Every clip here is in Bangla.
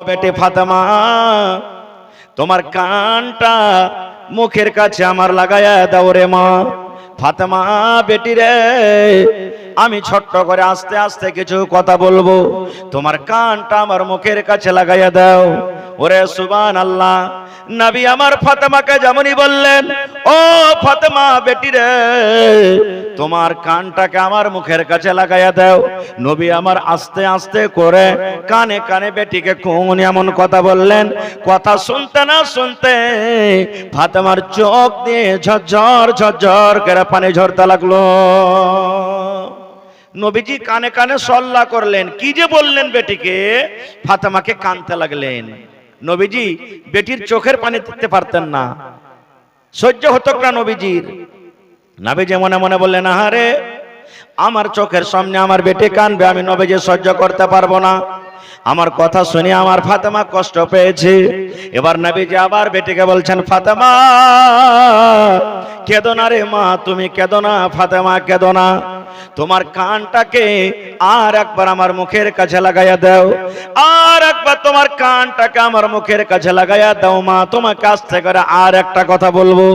বেটে ফাতেমা, তোমার কানটা মুখের কাছে আমার লাগায়া দাও রে মা। ফাতেমা বেটি রে, আমি ছোট্ট করে আস্তে আস্তে কিছু কথা বলবো, তোমার কানটা আমার মুখের কাছে লাগাইয়া দাও। ওরে সুবহানাল্লাহ, নবী আমার ফাতেমাকে যেমনই বললেন, ও ফাতেমা বেটি রে, তোমার কানটাকে আমার মুখের কাছে লাগাইয়া দাও। নবী আমার আস্তে আস্তে করে কানে কানে বেটিকে কোন এমন কথা বললেন, কথা শুনতে না শুনতে ফাতেমার চোখ দিয়ে ঝরঝর ঝরঝর করে পানি ঝরতে লাগলো। নবীজি কানে কানে সল্লা করলেন, কি যে বললেন বেটিকে, ফাতেমাকে কানতে লাগলেন। নবীজি বেটির চোখের পানি দিতে পারতেন না, সহ্য হতো না নবীজির। নবীজি মনে মনে বললেন, আহারে আমার চোখের সামনে আমার বেটি কানবে, আমি নবীজি সহ্য করতে পারবো না। আমার কথা শুনে আমার ফাতেমা কষ্ট পেয়েছে। এবার নবীজি আবার বেটিকে বলছেন, ফাতেমা কেঁদো না রে মা, তুমি কেঁদো না ফাতেমা, কেঁদো না। তোমার কানটাকে আর একবার আমার মুখের কাছে লাগাইয়া দাও, আর একবার তোমার কানটাকে আমার মুখের কাছে লাগাইয়া দাও মা, তোমাকে আস্তে করে আর একটা কথা বলবো।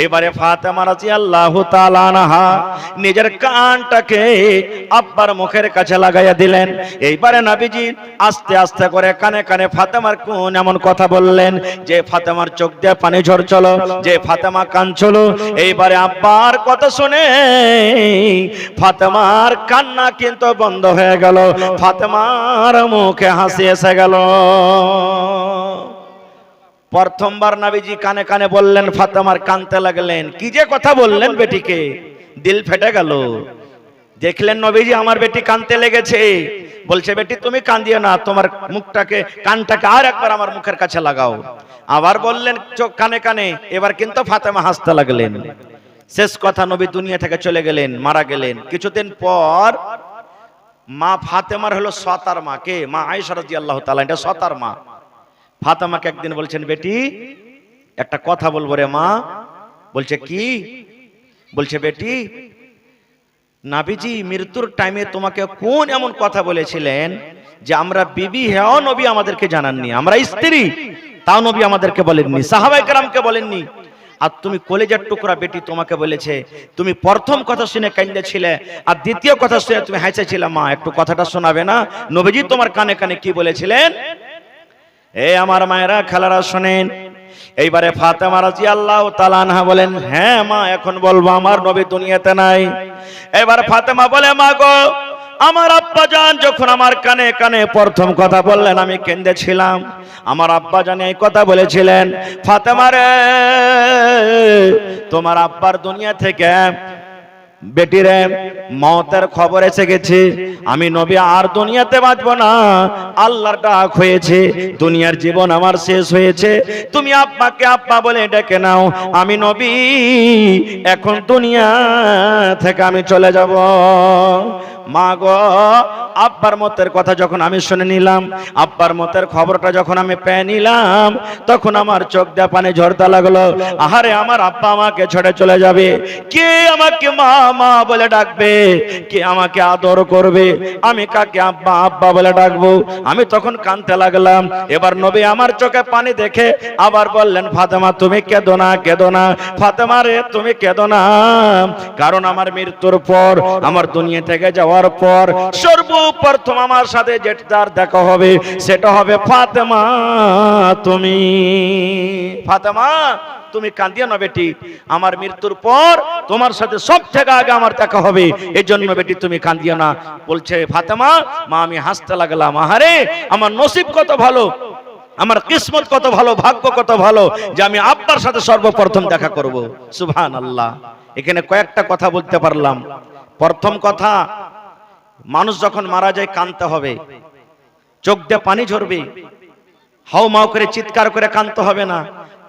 এবারে ফাতেমা রাদিয়াল্লাহু তাআলা আনহা নিজের কানটাকে আব্বার মুখের কাছে লাগাইয়া দিলেন। এইবারে নবীজি আস্তে আস্তে করে কানে কানে ফাতেমার কোন এমন কথা বললেন যে ফাতেমার চোখ দিয়ে পানি ঝরছিল, যে ফাতেমা কাঁদছিল। এইবারে আব্বার কথা শুনে ফাতেমার কান্না কিন্তু বন্ধ হয়ে গেল, ফাতেমার মুখে হাসি এসে গেল। প্রথমবার নবীজি কানে কানে বললেন, ফাতেমার কানতে লাগলেন, কি যে কথা বললেন বেটিকে, দিল ফেটে গেল। দেখলেন নবীজি আমার বেটি কানতে লেগেছে, বলছে বেটি তুমি কাঁদিও না, তোমার মুখটাকে কানটাকে আর একবার আমার মুখের কাছে লাগাও। আবার বললেন চোখ কানে কানে, এবার কিন্তু ফাতেমা হাসতে লাগলেন। শেষ কথা, নবী দুনিয়া থেকে চলে গেলেন, মারা গেলেন। কিছুদিন পর মা ফাতেমার হলো সতার মা, কে? মা আয়েশা রাদিয়াল্লাহু তাআলা, এটা সতার মা। ফাতেমাকে একদিন বলছেন, বেটি একটা কথা বলবো রে মা। বলছে কি? বলছে বেটি নবীজি মৃত্যুর টাইমে তোমাকে কোন এমন কথা বলেছিলেন যে আমরা বিবি হ্যাঁ নবী আমাদেরকে জানাননি, আমরা স্ত্রী তাও নবী আমাদেরকে বলেননি, সাহাবায়ে কেরামকে বলেননি, আর তুমি কলেজের টুকরা বেটি, তোমাকে বলেছে। তুমি প্রথম কথা শুনে কাঁদেছিলে, আর দ্বিতীয় কথা শুনে তুমি হেসেছিলে। মা একটু কথাটা শোনাবে না? নবীজি তোমার কানে কানে কি বলেছিলেন? এ আমার মায়েরা খালারা শোনেন। এইবারে ফাতেমা রাদিয়াল্লাহু তাআলা আনহা বলেন, হ্যাঁ মা এখন বলবো, আমার নবী দুনিয়াতে নাই। এবার ফাতেমা বলে, মা গো, আমার আব্বা জান যখন আমার কানে কানে প্রথম কথা বললেন আমি কেঁদেছিলাম। আমার আব্বা জান এই কথা বলেছিলেন, ফাতেমা রে তোমার আব্বার দুনিয়া থেকে বেটিরে মওতের খবর এসে গেছে, আমি নবী আর দুনিয়াতে বাঁচবো না, আল্লাহর ডাক হয়েছে, দুনিয়ার জীবন আমার শেষ হয়েছে, তুমি আব্বাকে আব্বা বলে ডেকে নাও, আমি নবী এখন দুনিয়া থেকে আমি চলে যাব। মা গো, আব্বার মতের কথা যখন আমি শুনে নিলাম, আব্বার মতের খবরটা যখন আমি পেয়ে নিলাম, তখন আমার চোখ দিয়ে পানি ঝরতে লাগলো। আহারে আমার আব্বা আমাকে ছেড়ে চলে যাবে, কে আমাকে মা মা বলে ডাকবে, কে আমাকে আদর করবে, আমি কাকে আব্বা আব্বা বলে ডাকবো? আমি তখন কাঁদতে লাগলাম। এবার নবী আমার চোখে পানি দেখে আবার বললেন, ফাতেমা তুমি কেঁদো না, কেঁদো না ফাতেমা রে, তুমি কেঁদো না, কারণ আমার মৃত্যুর পর, আমার দুনিয়া থেকে যাওয়ার পর সর্বপ্রথম আমার সাথে যেটার দেখা হবে সেটা হবে ফাতেমা তুমি। ফাতেমা তুমি কাঁদিও না বেটি, আমার মৃত্যুর পর তোমার সাথে সব থেকে আগে আমার দেখা হবে, এই জন্য বেটি তুমি কাঁদিও না। বলছে ফাতেমা, মা আমি হাসতে লাগলাম, আহারে আমার নসিব কত ভালো, আমার কিসমত কত ভালো, ভাগ্য কত ভালো যে আমি আব্বার সাথে সর্বপ্রথম দেখা করব। সুবহানাল্লাহ। এখানে কয়েকটা কথা বলতে পারলাম। প্রথম কথা, মানুষ যখন মারা যায় কাঁদতে হবে, চোখ দিয়ে পানি ঝরবে, হাও মাও করে চিৎকার করে কাঁদতে হবে না।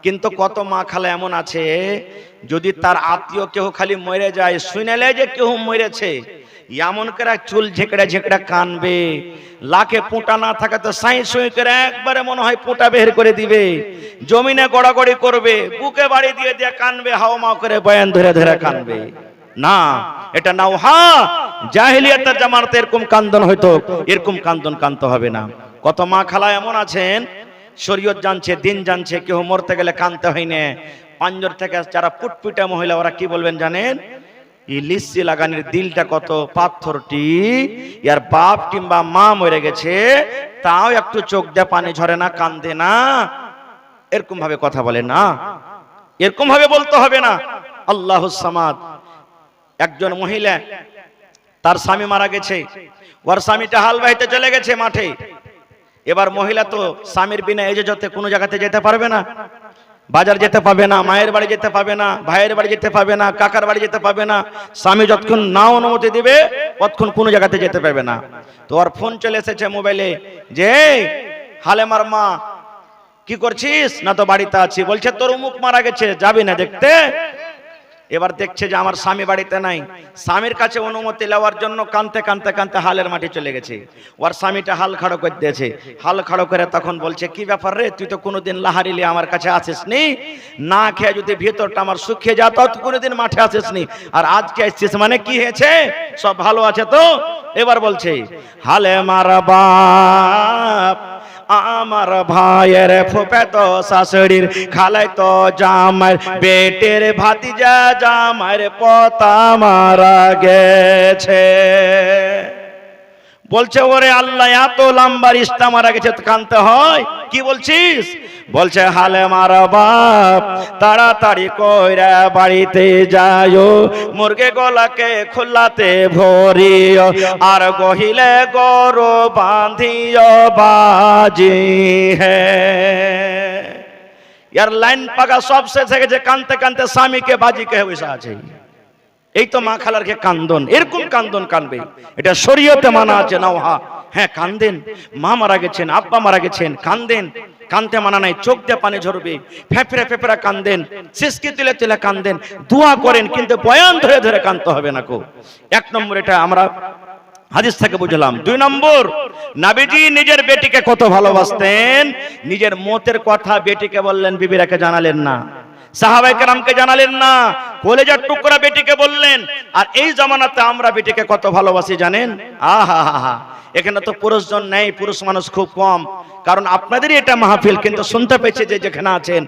কিন্তু কত মা খালা এমন আছে, যদি তার আত্মীয় কেউ খালি মরে যায়, শুনেলে যে কেউ মরেছে, এমন করে চুল ঝেঁকড়া ঝেঁকড়া কানবে, লাখে পোঁটা না থাকে তো সাই সুই করে একবারে মনে হয় পোঁটা বের করে দিবে, জমিনে গড়াগড়ি করবে, বুকে বাড়ি দিয়ে দিয়ে কানবে, হাও মাও করে বয়ান ধরে ধরে কানবে না, এটা নাও। হ্যাঁ জাহেলিয়াতের জামানাতে এরকম কান্দন হয়তো, এরকম কান্দন কানতে হবে না। কত মা খালা এমন আছেন শরীয়ত জানছে, দিন জানছে, কেউ মরতে গেলে কানতে হয় না। পাঞ্জর থেকে যারা পুটপুটা মহিলা ওরা কি বলবেন জানেন? এই লিসি লাগানির দিলটা কত পাথরটি, ইয়ার বাপ কিংবা মা মরে গেছে তাও একটু চোখ দিয়ে পানি ঝরে না, কান্দে না। এরকম ভাবে কথা বলে না, এরকম ভাবে বলতে হবে না। আল্লাহুস সামাদ। একজন মহিলা তার স্বামী মারা গেছে, ওর স্বামীটা হাল বাইতে চলে গেছে মাঠে। এবার মহিলা তো স্বামীর বিনা ইজাজতে কোনো জায়গাতে যেতে পারবে না, বাজার যেতে পাবে না, মায়ের বাড়ি যেতে পাবে না, ভাইয়ের বাড়ি যেতে পাবে না, কাকার বাড়ি যেতে পাবে না। স্বামী যতক্ষণ না অনুমতি দিবে ততক্ষণ কোনো জায়গাতে যেতে পারবে না। তো ওর ফোন চলে এসেছে মোবাইলে যে হালেমার মা কি করছিস? না তো বাড়িতে আছি। বলছে তোর অমুক মারা গেছে, যাবি না দেখতে? এবার দেখছে যে আমার স্বামী বাড়িতে নাই, স্বামীর কাছে অনুমতি নেওয়ার জন্য কানতে কানতে কানতে হালের মাটি চলে গেছে। ওর স্বামীটা হাল খাড়ো করে দিয়েছে। হাল খাড়ো করে তখন বলছে কি ব্যাপার রে, তুই তো কোনোদিন লাহারিলি আমার কাছে আসিস নি, না খেয়ে যদি ভেতরটা আমার শুকিয়ে যাত তুই কোনোদিন মাঠে আসিস নি, আর আজকে আসছিস মানে কি হয়েছে? সব ভালো আছে তো? এবার বলছে হালে মারা বাপ আমার ভাইয়ের ফুফাতো শাশুড়ির খালাই তো জামাই বেটের ভাতিজা জামাইয়ের পোতা মারা গেছে। বলছে ওরে আল্লাহ, এত লম্বা রিস্তা মারা গেছে তো কানতে হয়? কি বলছিস? বলছে হালে মারা বাপ তাড়াতাড়ি কইরা বাড়িতে যায়ও, মুরগে গলাকে খোলাতে ভরিও, আর গহিলে গরু বাঁধিও বাজি হে। यार লাইন পাকা সব শেষ হয়ে গেছে, কানতে কানতে স্বামীকে বাজিকে বসে আছে। এই তো মা খালারকে কান্দন, এরকম কান্দন কানবে, এটা শরীয়তে মানা আছে না? হ্যাঁ কান্দেন, মা মারা গেছেন, আব্বা মারা গেছেন, কান্দেন, কানতে মানা নাই। চোখ দিয়ে পানি ঝরবে, ফেফড়ে ফেফড়া কান্দেন, সিসকি তুলে তুলে কান্দেন, দোয়া করেন, কিন্তু বয়ান ধরে ধরে কানতে হবে না কো। এক নম্বর এটা আমরা হাদিস থেকে বুঝলাম। দুই নম্বর, নবীজি নিজের বেটিকে কত ভালোবাসতেন, নিজের মতের কথা বেটিকে বললেন, বিবিরাকে জানালেন না, সাহাবায়ে কেরামকে জানালেন না, কলেজার টুকরা বেটিকে বললেন। আর এই জামানাতে আমরা বেটিকে কত ভালোবাসি জানেন? আহা হা হা। এখানে তো পুরুষজন নেই, পুরুষ মানুষ খুব কম, কারণ আপনাদেরই এটা মাহফিল। কিন্তু শুনতে পেয়েছি যে যেখানে আছেন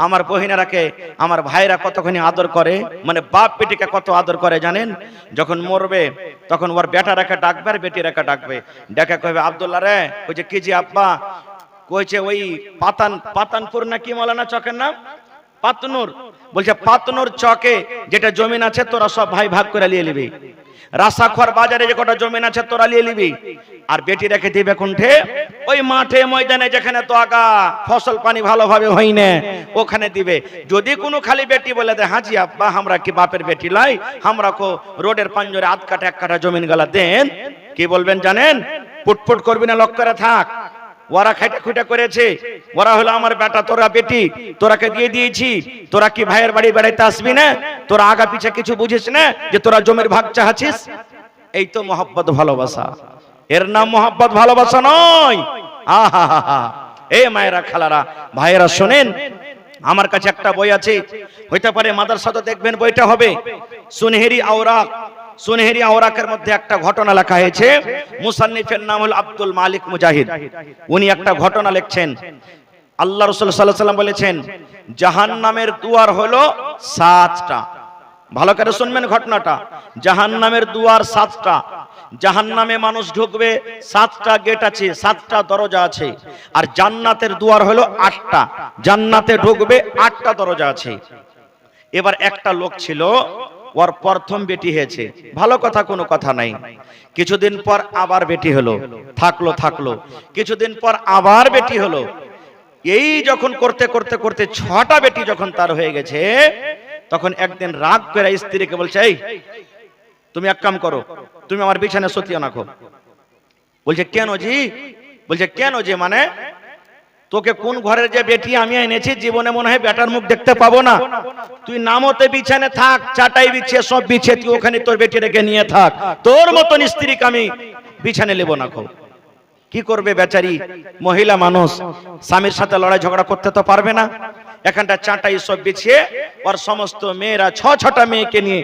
আমার বহিনারাকে, আমার ভাইরা কতখানি আদর করে, মানে বাপ বেটিকে কত আদর করে জানেন? যখন মরবে তখন ওর বেটারাকে ডাকবে আর বেটিরাকে ডাকবে, ডেকে কইবে আব্দুল্লাহ রে, কইছে কি জি আব্বা? কইছে ওই পাতানপুর না কি মৌলানা চকের নাম? পাতনুর। বলছে পাতনুর চকে যেটা জমিন আছে তোরা সব ভাই ভাগ করে নিয়ে নিবি, রাসাখর বাজারে যে কটা জমিন আছে তোরা নিয়ে নিবি, আর বেটি রেখে দিবে কোনঠে? ওই মাঠে ময়দানে যেখানে তো আগা ফসল পানি ভালোভাবে হয় না ওখানে দিবে। যদি কোনো খালি বেটি বলে দে হাজি আব্বা আমরা কি বাপের বেটি লাই, আমরা কো রোডের পাঞ্জরে আধ কাঠা এক কাঠা জমিন গালা দেন, কি বলবেন জানেন? পুটপুট করবি না, লক করে থাক, ওরা খাইটা খুঁটা করেছে, ওরা হলো আমার বেটা, তোরা বেটি, তোরাকে দিয়ে দিয়েছি, তোরা কি ভাইয়ের বাড়ি বেড়াইতে আসবি না? তোরা আগা পিছা কিছু বুঝিস না যে তোরা জমির ভাগ চাহাছিস? এই তো মহব্বত ভালোবাসা, এর নাম মহব্বত ভালোবাসা নয়। আহা হা হা। এই মায়েরা খালারা ভাইয়েরা শোনেন, আমার কাছে একটা বই আছে, হইতে পারে মাদ্রাসাতে দেখবেন বইটা হবে সুনহেরি আওরাক। সুনহেরি আওরাকের মধ্যে একটা ঘটনা লেখা হয়েছে, মুসান্নিফের নাম হল আব্দুল মালিক মুজাহিদ। উনি একটা ঘটনা লিখছেন। আল্লাহ রাসূল সাল্লাল্লাহু আলাইহি ওয়াসাল্লাম বলেছেন জাহান্নামের দুয়ার হলো 7টা। ভালো করে শুনবেন ঘটনাটা। জাহান্নামের দুয়ার 7টা, জাহান্নামে মানুষ ঢুকবে 7টা গেট আছে, 7টা দরজা আছে। আর জান্নাতের দুয়ার হলো 8টা, জান্নাতে ঢুকবে 8টা দরজা আছে। এবার একটা লোক ছিল, ওর প্রথম বেটি হয়েছে, ভালো কথা কোনো কথা নাই। কিছুদিন পর আবার বেটি হলো, থাকলো কিছুদিন পর আবার বেটি হলো। এই যখন করতে করতে করতে 6টা বেটি যখন তার হয়ে গেছে, তখন একদিন রাগ করে স্ত্রীকে বলছে এই তুমি এক কাম করো, তুমি আমার বিছানায় সতিয়া রাখো। বলছে কেন জি? বলছে কেন জি মানে তোকে কোন ঘরের যে বেটি আমি এনেছি জীবনে মনে হয় বেটার মুখ দেখতে পাবো না, তুই নামতে বিছানে থাক, চাটাই বিছিয়ে সব বিছিয়ে তুই ওখানে তোর বেটি রেখে নিয়ে থাক, তোর মতন স্ত্রীকে আমি বিছানে নেব না। কি করবে বেচারি মহিলা মানুষ, স্বামীর সাথে লড়াই ঝগড়া করতে তো পারবে না। এখানটা চাটাই সব বিছিয়ে ওর সমস্ত মেয়েরা 6টা মেয়েকে নিয়ে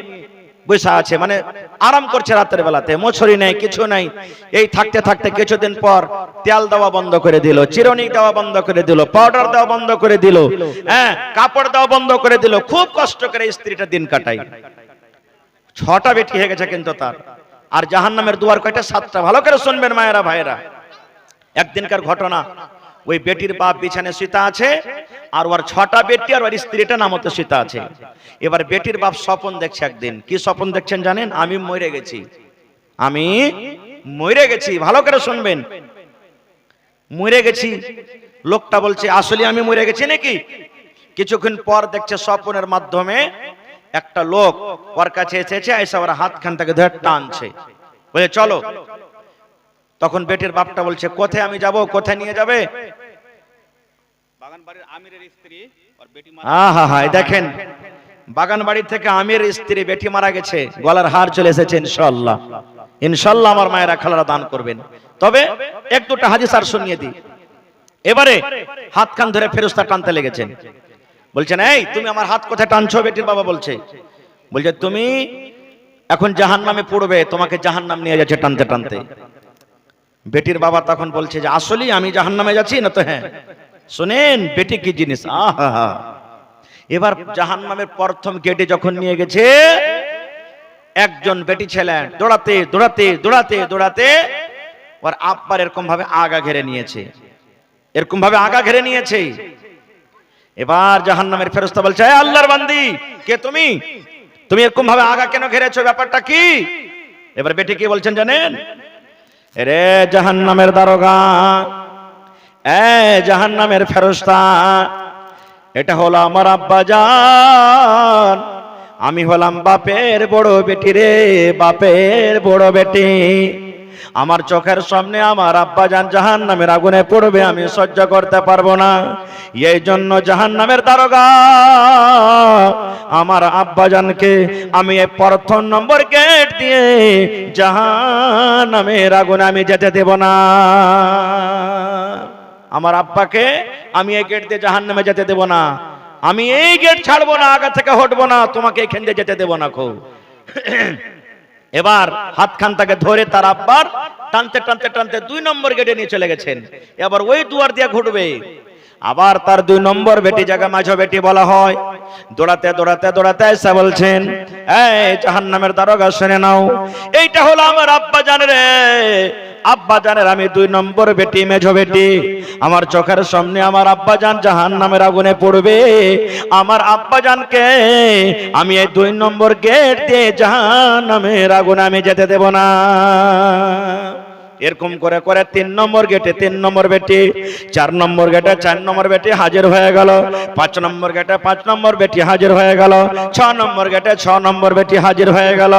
বসে আছে, মানে আরাম করছে রাতের বেলাতে, মছরি নেই, কিছু নাই। এই থাকতে থাকতে কিছুদিন পর তেল দেওয়া বন্ধ করে দিল, চিরুনি দেওয়া বন্ধ করে দিল, পাউডার দেওয়া বন্ধ করে দিল, হ্যাঁ, কাপড় দেওয়া বন্ধ করে দিল। খুব কষ্ট করে স্ত্রীটা দিন কাটাই। 6টা বেটি হয়ে গেছে কিন্তু তার। আর জাহান্নামের দুয়ার কয়টা? 7টা। ভালো করে শুনবেন মায়েরা ভাইরা। একদিনকার ঘটনা, ওই বেটির বাপ বিছানে শুতে আছে, আর ওর 6টা বেটি আর ওর স্ত্রীটা নামতে শুতে আছে। এবার বেটির বাপ স্বপ্ন দেখছে একদিন। কি স্বপ্ন দেখছেন জানেন? আমি মরে গেছি, আমি মরে গেছি। ভালো করে শুনবেন, মরে গেছি। লোকটা বলছে আসলে আমি মরে গেছি নাকি? কিছুক্ষণ পর দেখছে স্বপ্নের মাধ্যমে একটা লোক ওর কাছে এসেছে, এসে ওর হাতখান থেকে ধরে টানছে, বলে চলো। তখন বেটির বাপটা বলছে কোথায় আমি যাব, কোথায় নিয়ে যাবে? বাগানবাড়ির আমিরের স্ত্রী আর বেটি দেখেন, বাগান বাড়ি থেকে আমির স্ত্রী বেটি মারা গেছে, গলার হার চলে এসেছে। ইনশাআল্লাহ, ইনশাআল্লাহ আমার মায়েরা খালারা দান করবেন। তবে এক দুটা হাদিস আর শুনিয়ে দিই। এবারে হাত খান ধরে ফেরেশতা টানতে লেগেছেন, বলছেন এই তুমি আমার হাত কোথায় টানছো? বেটির বাবা বলছে তুমি এখন জাহান্নামে পড়বে, তোমাকে জাহান্নাম নিয়ে যাচ্ছে টানতে টানতে। বেটির বাবা তখন বলছে যে আসলেই আমি জাহান্নামে যাচ্ছি না তো? হ্যাঁ। শুনেন বেটি কি জিনিস, আহা। এবার জাহান্নামের প্রথম গেটে যখন নিয়ে গেছে, একজন বেটি ছেলে দৌড়াতে দৌড়াতে দৌড়াতে দৌড়াতে ওর আব্বার এরকম ভাবে আগা ঘেরে নিয়েছে, এরকম ভাবে আগা ঘেরে নিয়েছে। এবার জাহান্নামের ফেরেশতা বলছে এ আল্লাহর বান্দি, কে তুমি? তুমি এরকম ভাবে আগা কেন ঘেরেছো, ব্যাপারটা কি? এবার বেটি কি বলছেন জানেন? রে জাহান্নামের দারোগা, এ জাহান্নামের ফেরেশতা, এটা হলো আমার আব্বা জান, আমি হলাম বাপের বড় বেটি রে, বাপের বড় বেটি। আমার চোখের সামনে আমার আব্বা জান জাহান্নামের আগুনে পড়বে, আমি সহ্য করতে পারবো না। এই জন্য জাহান্নামের দারোগা আমার আব্বা জানকে আমি এই প্রথম নম্বর গেট দিয়ে জাহান্নামের আগুনে আমি যেতে দেব না। আমার আব্বাকে আমি এই গেট দিয়ে জাহান্নামে যেতে দেব না, আমি এই গেট ছাড়বো না, আগা থেকে হটবো না, তোমাকে এখান দিয়ে যেতে দেব না। খুব এবার হাতখান তাকে ধরে তার আব্বার টানতে টানতে টানতে 2 নম্বর গেটে নিয়ে চলে গেছেন। এবার ওই দুয়ার দিয়ে ঘুরবে। আবার তার 2 নম্বর বেটি জায়গা মাঝো বেটি বলা হয়। দৌড়াতে দৌড়াতে দৌড়াতে এসে বলছেন এই জাহান্নামের দারোগা শুনে নাও, এইটা হলো আমার আব্বা জান রে, আব্বা জানের আমি 2 নম্বর বেটি, মেঝো বেটি। আমার চোখের সামনে আমার আব্বা জান জাহান্নামের আগুনে পড়বে, আমার আব্বা জানকে আমি এই 2 নম্বর গেট দিয়ে জাহান্নামের আগুনে আমি যেতে দেব না। এরকম করে করে 3 নম্বর গেটে 3 নম্বর বেটি, 4 নম্বর গেটে 4 নম্বর বেটি হাজির হয়ে গেল, 5 নম্বর গেটে 5 নম্বর বেটি হাজির হয়ে গেল, 6 নম্বর গেটে 6 নম্বর বেটি হাজির হয়ে গেল।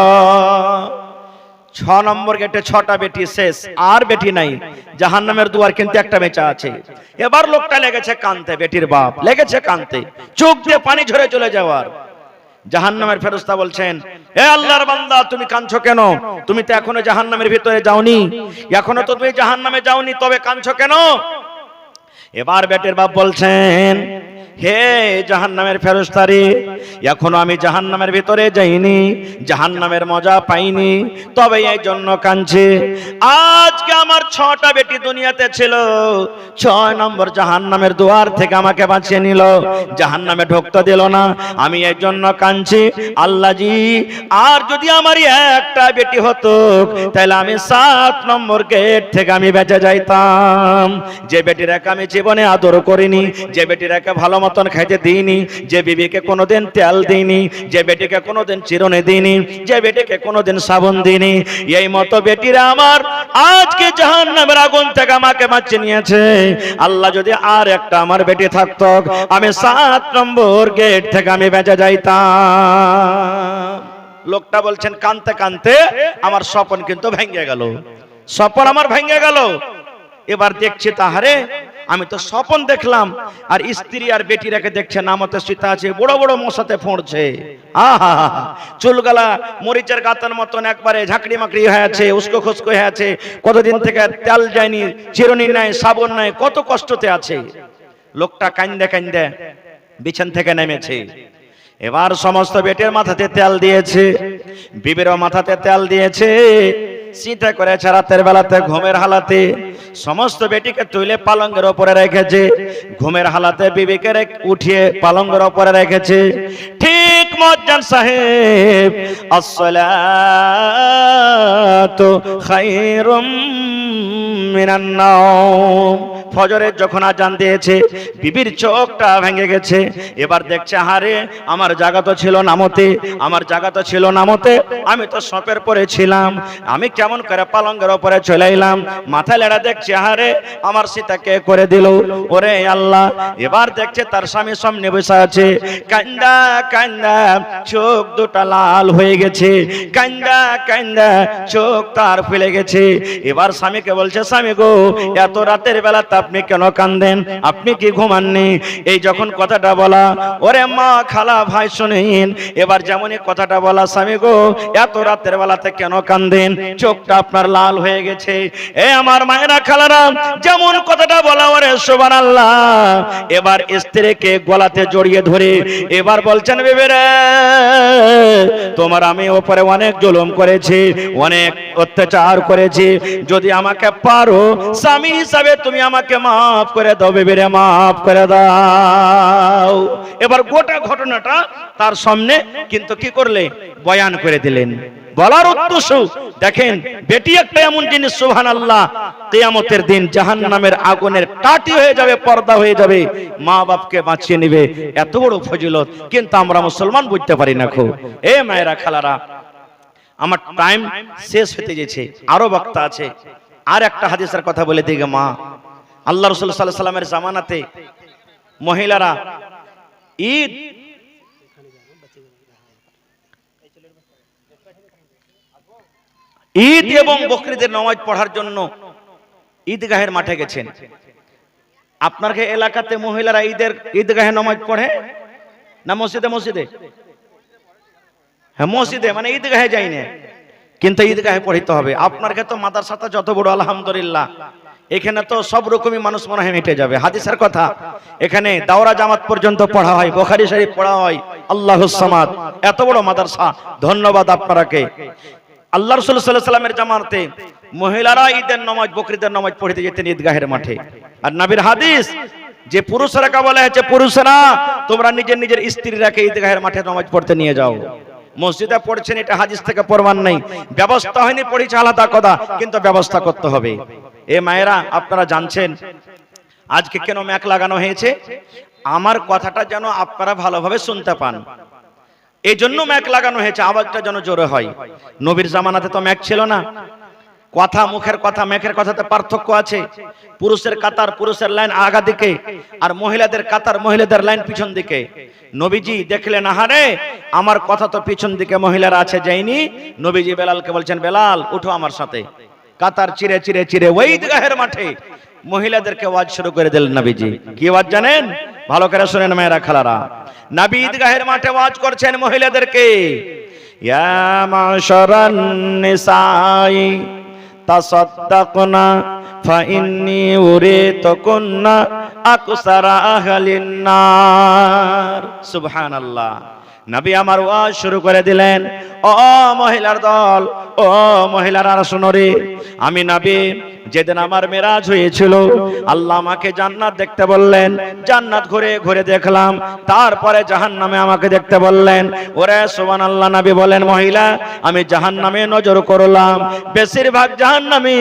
6 নম্বর গেটে 6টা বেটি শেষ, আর বেটি নাই। জাহান্নামের দুয়ার কিন্তু একটা বেঁচে আছে। এবার লোকটা লেগেছে কাঁদতে, বেটির বাপ লেগেছে কাঁদতে, চোখ দিয়ে পানি ঝরে চলে যাওয়ার। জাহান্নামের ফেরেশতা বলছেন হে আল্লাহর বান্দা, তুমি কাঁদছো কেন? তুমি তো এখনো জাহান্নামের ভিতরে যাওনি, এখনো তো তুমি জাহান্নামে যাওনি, তবে কাঁদছো কেন? এবার বেটির বাপ বলছেন হে জাহান্নামের ফেরেশতারে, এখনো আমি জাহান্নামের ভিতরে যাইনি, জাহান্নামের মজা পাইনি, তবে এই জন্য কাঁদছি। আজকে আমার 6টা বেটি দুনিয়াতে ছিল, 6 নম্বর জাহান্নামের দুয়ার থেকে আমাকে বাঁচিয়ে নিল, জাহান্নামে ঢুকতে দিল না, আমি এই জন্য কাঁদছি। আল্লাহজি, আর যদি আমারই একটা বেটি হতো তাহলে আমি 7 নম্বর গেট থেকে আমি বেঁচে যাইতাম। যে বেটিটাকে আমি জীবনে আদর করিনি, যে বেটিটাকে ভালো মতন খাইতে দিইনি, যে বিবিকে কোনোদিন তেল দিইনি, যে বেটিকে কোনোদিন চিরুনি দিইনি, যে বেটিকে কোনোদিন সাবন দিইনি, এই মতো বেটিরা আমার আজকে জাহান্নামের আগুন থেকে আমাকে বাঁচিয়ে নিয়েছে। আল্লাহ যদি আর একটা আমার বেটি থাকতো, আমি 7 নম্বর গেট থেকে আমি বেঁচে যাইতাম। লোকটা বলছেন কানতে কানতে আমার স্বপ্ন কিন্তু ভেঙে গেল, স্বপ্ন আমার ভেঙে গেল। এবার দেখছি তাহারে আমি তো স্বপ্ন দেখলাম, আর স্ত্রী আর বেটি রেখে দেখছে নামতে সীতা আছে, বড় বড় মশাতে ফোঁড়ছে, আহা চুলগালা মরিচের গাতার মতন একবারে ঝাঁকড়ি মাকড়ি হয়ে আছে, উস্কো খুস্কো হয়ে আছে, কতদিন থেকে তেল যায়নি, চিরুনি নাই, সাবন নাই, কত কষ্টতে আছে। লোকটা কান্দে কান্দে বিছান থেকে নেমেছে। এবার সমস্ত বেটির মাথাতে তেল দিয়েছে, বিবিরও মাথাতে তেল দিয়েছে, চিন্তা করেছে রাতের বেলাতে ঘুমের হালাতে সমস্ত বেটিকে তুলে পালঙ্গের ওপরে রেখেছে, ঘুমের হালাতে বিবিকে উঠিয়ে পালঙ্গের ওপরে রেখেছে। ঠিক মুয়াজ্জিন সাহেব আসসালাতু খায়রুম মিনান নাওম, ফজরের যখন আজান দিয়েছে বিবির চোখটা ভেঙে গেছে। এবার দেখছে হারে আমার জায়গা তো ছিল নামতে, আমার জায়গা তো ছিল নামতে, আমি তো সপের পরে ছিলাম, আমি কেমন করে পালঙ্গের ওপরে চলে এলাম। মাথায় লেড়া দেখছে হারে আমার সীতা কে করে দিল, ওরে আল্লাহ। এবার দেখছে তার স্বামী সামনে বসে আছে, কান্দা কান্দা চোখ দুটা লাল হয়ে গেছে, কান্দা কান্দা চোখ তার ফেলে গেছে। এবার স্বামীকে বলছে, স্বামী গো এত রাতের বেলা আপনি কেন কান্দেন, আপনি কি ঘুমাননি? এই যখন কথাটা বলা, ওরে মা খালা ভাই শুনেন, এবার যেমনই কথাটা বলা, স্বামী গো এত রাতের বেলাতে কেন কান্দেন, চোখটা আপনার লাল হয়ে গেছে। এ আমার মায়েরা খালারা, যেমন কথাটা বলা, ওরে সুবহানাল্লাহ। এবার স্ত্রীকে গলাতে জড়িয়ে ধরে এবার বলছেন, বেবেরে তোমার আমি ওপরে অনেক জুলুম করেছি, অনেক অত্যাচার করেছি, যদি আমাকে পারো স্বামী হিসাবে তুমি আমাকে মাফ করে দাও, বেবিরে মাফ করে দাও। এবার গোটা ঘটনাটা তার সামনে কিন্তু কি করলে বয়ান করে দিলেন। বলার উদ্দেশ্য দেখেন, বেটি একটা এমন জিনিস সুবহানাল্লাহ, কিয়ামতের দিন জাহান্নামের আগুনের টাটি হয়ে যাবে, পর্দা হয়ে যাবে, মা বাপকে বাঁচিয়ে নেবে, এত বড় ফজিলত। কিন্তু আমরা মুসলমান বুঝতে পারি না। খুব এ মায়েরা খালারা, আমার টাইম শেষ হতে গেছে, আরো বক্তা আছে। আর একটা হাদিসের কথা বলে দিই মা, আল্লাহ রাসূল সাল্লাল্লাহু আলাইহি সাল্লামের জামানাতে মহিলারা ঈদ এবং বকরিদের নামাজ পড়ার জন্য ঈদগাহের মাঠে গেছেন। আপনার এলাকাতে মহিলারা ঈদগাহে নামাজ পড়ে না মসজিদে? মসজিদে, হ্যাঁ মসজিদে, মানে ঈদগাহে যাই না, কিন্তু ঈদগাহে পড়িতে হবে। আপনার তো মাদ্রাসাটা যত বড় আলহামদুলিল্লাহ, এখানে তো সব রকমই মানুষ মনে হয় হেঁটে যাবে। হাদিসের কথা, এখানে দাওরা জামাত পর্যন্ত পড়া হয়, বুখারী শরীফ পড়া হয়, আল্লাহুস সামাদ, এত বড় মাদ্রাসা। ধন্যবাদ আপনারাকে। আল্লাহ রাসূল সাল্লাল্লাহু আলাইহি ওয়াসাল্লামের জামাতে মহিলারা ঈদের নামাজ বকরিদের নামাজ পড়তে যেতেন ঈদগাহের মাঠে। আর নবীর হাদিস যে পুরুষরা কা বলা হয়েছে, পুরুষরা তোমরা নিজের নিজের স্ত্রীরাকে ঈদগাহের মাঠে নামাজ পড়তে নিয়ে যাও। মসজিদে পড়ছেন এটা হাদিস থেকে প্রমাণ নেই, ব্যবস্থা হয়নি পড়েছে আলাদা কথা, কিন্তু ব্যবস্থা করতে হবে। এ মায়েরা আপনারা জানছেন আজকে কেন ম্যাক লাগানো হয়েছে? আমার কথাটা যেন আপনারা ভালোভাবে শুনতে পান, এই জন্য ম্যাক লাগানো হয়েছে, আওয়াজটা যেন জোরে হয়। নবীর জামানাতে তো ম্যাক ছিল না। কথা, মুখের কথা, ম্যাকের কথাতে পার্থক্য আছে। পুরুষের কাতার, পুরুষের লাইন আগা দিকে, আর মহিলাদের কাতার, মহিলাদের লাইন পিছন দিকে। নবীজি দেখলেন আহারে আমার কথা তো পিছন দিকে মহিলারা আছে, যায়নি। নবীজি বেলালকে বলছেন, বেলাল উঠো আমার সাথে। কাতার চিরে চিরে চিরে ওই ঈদগাহের মাঠে মহিলাদেরকে ওয়াজ শুরু করে দিলেন নবীজি। কি ওয়াজ জানেন? ভালো করে শুনেন মায়েরা খালারা। নবী ঈদগাহের মাঠে ওয়াজ করছেন মহিলাদেরকে, ইয়া মাশারান নিসাই তাসাদ্দাকনা ফাইন্নী উরিতুকুন্না আকসারা আহলিন নার। সুবহানাল্লাহ। নবী আমার ওয়াজ শুরু করে দিলেন, ও মহিলার দল, ও মহিলারা শোনো রে, আমি নবী যেদিন আমার মেরাজ হয়েছিল আল্লাহ আমাকে জান্নাত দেখতে বললেন, জান্নাত ঘুরে ঘুরে দেখলাম, তারপরে জাহান্নামে আমাকে দেখতে বললেন। ওরে সুবহানাল্লাহ। নবী বলেন, মহিলা আমি জাহান্নামে নজর করলাম, বেশিরভাগ জাহান্নামী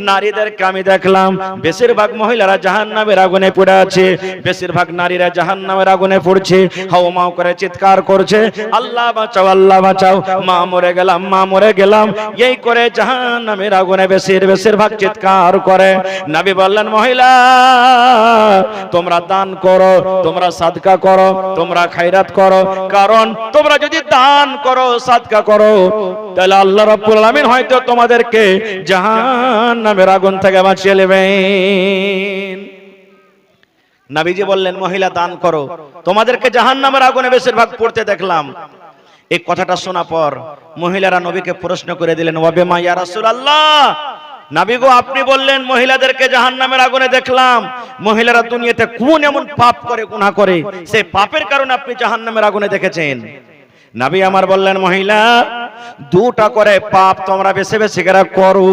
নারীদেরকে আমি দেখলাম, বেশিরভাগ মহিলারা জাহান্নামের আগুনে পড়ে আছে, বেশিরভাগ নারীরা জাহান্নামের আগুনে পড়ছে, হাওমাও করে চিৎকার করছে, আল্লাহ বাঁচাও, আল্লাহ বাঁচাও, মা মরে গেলাম, মা মরে গেলাম, এই করে জাহান্নামের আগুনে বেশিরভাগ চিৎকার করে। নবী বললেন, মহিলা তোমরা দান করো, তোমরা সাদকা করো, তোমরা খায়রাত করো, কারণ তোমরা যদি দান করো, সাদকা করো, তাহলে আল্লাহ রাব্বুল আলামিন হয়তো তোমাদেরকে জাহান্নামের আগুন থেকে বাঁচিয়ে নেবেন। নবীজি বললেন, মহিলা দান করো, তোমাদেরকে জাহান্নামের আগুনে বেশিরভাগ পড়তে দেখলাম। এই কথাটা শোনা পর মহিলারা নবীকে প্রশ্ন করে দিলেন, ওয়া বিমা ইয়া রাসূলুল্লাহ, নবী গো আপনি বললেন মহিলাদেরকে জাহান্নামের আগুনে দেখলাম, মহিলারা দুনিয়াতে কোন এমন পাপ করে গুনাহ করে সেই পাপের কারণে আপনি জাহান্নামের আগুনে দেখেছেন। নবী আমার বললেন মহিলা দুটা করে পাপ তোমরা বেশি বেশি করে করো,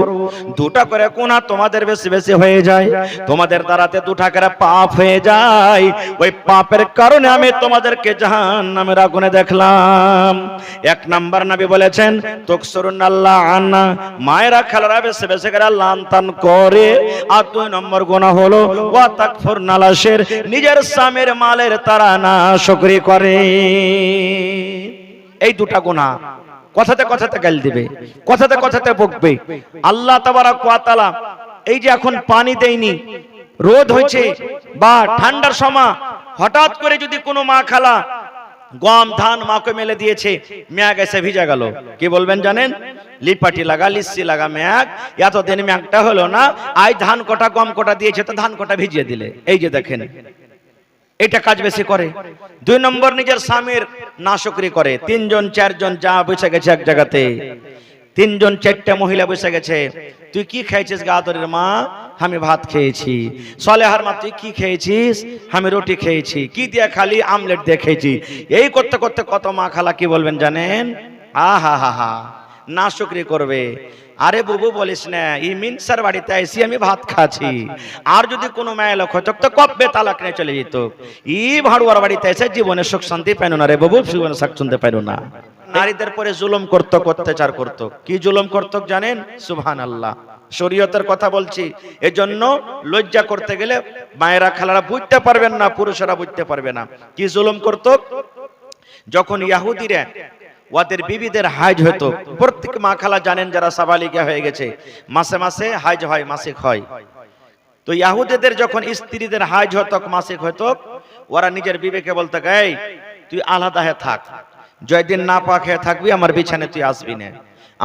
দুটা করে গুনাহ তোমাদের বেশি বেশি হয়ে যায়, তোমাদের দ্বারাতে দুটা করে পাপ হয়ে যায়, ওই পাপের কারণে আমি তোমাদেরকে জাহান্নামের আগুনে দেখলাম। এক নাম্বার নবী বলেছেন তুকসুরুন আল্লাহ আনা, মায়েরা খালারা বেশি বেশি করে লানতান করে। আর দুই নম্বর গুনাহ হলো ওয়া তাকফুরনা লাশের, নিজের স্বামীর মালের তারা না শুকরি করে। এই দুটা গুনাহ কথাতে কথাতে গাল দিবে, কথাতে কথাতে বকবে। আল্লাহ তাবারক ওয়া তাআলা এই যে এখন পানি দেয়নি, রোদ হয়েছে বা ঠান্ডার সময় হঠাৎ করে যদি কোনো মা খালা গম ধান মাকে মেলে দিয়েছে, ম্যাগ এসে ভিজা গেল, কি বলবেন জানেন? লিপাটি লাগা লিচ্ছি লাগা ম্যাগ, এতদিন ম্যাগটা হলো না, আই ধান কটা গম কটা দিয়েছে তো ধান কটা ভিজিয়ে দিলে। এই যে দেখেন এটা কাজ বেশি করে। দুই নম্বর নিজের স্বামীর নাশুকরি করে। তিনজন চারজন যা বসে গেছে এক জায়গাতে, তিনজন চারটা মহিলা বসে গেছে, তুই কি খেয়েছিস গাদরের মা? আমি ভাত খেয়েছি। সলেহার মা তুই কি খেয়েছিস? আমি রুটি খেয়েছি। কি দিয়ে খালি? আমলেট দিয়ে খেয়েছি। এই করতে করতে কত মা খালা কি বলবেন জানেন? আহা হা হা নাশুকরি করবে। আরে বুবু বলিস না, ই মিনসার বাড়িতে আইসি আমি ভাত খাচ্ছি। আর যদি কোনো মেয়ে লোক হতো তো কবে তালাক নিয়ে চলে যেত। ই ভাড়ুয়ার বাড়িতে এসে জীবনে সুখ শান্তি পাইনো না রে বাবু, জীবনে সুখ শান্তি পাইনো না। নারীদের পরে জুলুম করতো, অত্যাচার করতো। কি জুলুম করতো জানেন? সুবহানাল্লাহ, শরীয়তের কথা বলছি। এজন্য লজ্জা করতে গেলে মায়েরা খালারা বুঝতে পারবেন না, পুরুষেরা বুঝতে পারবে না। কি জুলুম করতো? যখন ইহুদিরা ওদের বিবিদের হাইজ হতো, প্রত্যেক মা খালা জানেন যারা সাবালিকা হয়ে গেছে, মাসে মাসে হাইজ হয়, মাসিক হয়। তো ইহুদিদের যখন স্ত্রীদের হাইজ হতো, মাসিক হতো, ওরা নিজের বিবিকে বলতো এই তুই আলাদা হয়ে থাক, জয়দিন না পাক হয়ে থাকবি, আমার বিছানে তুই আসবি না,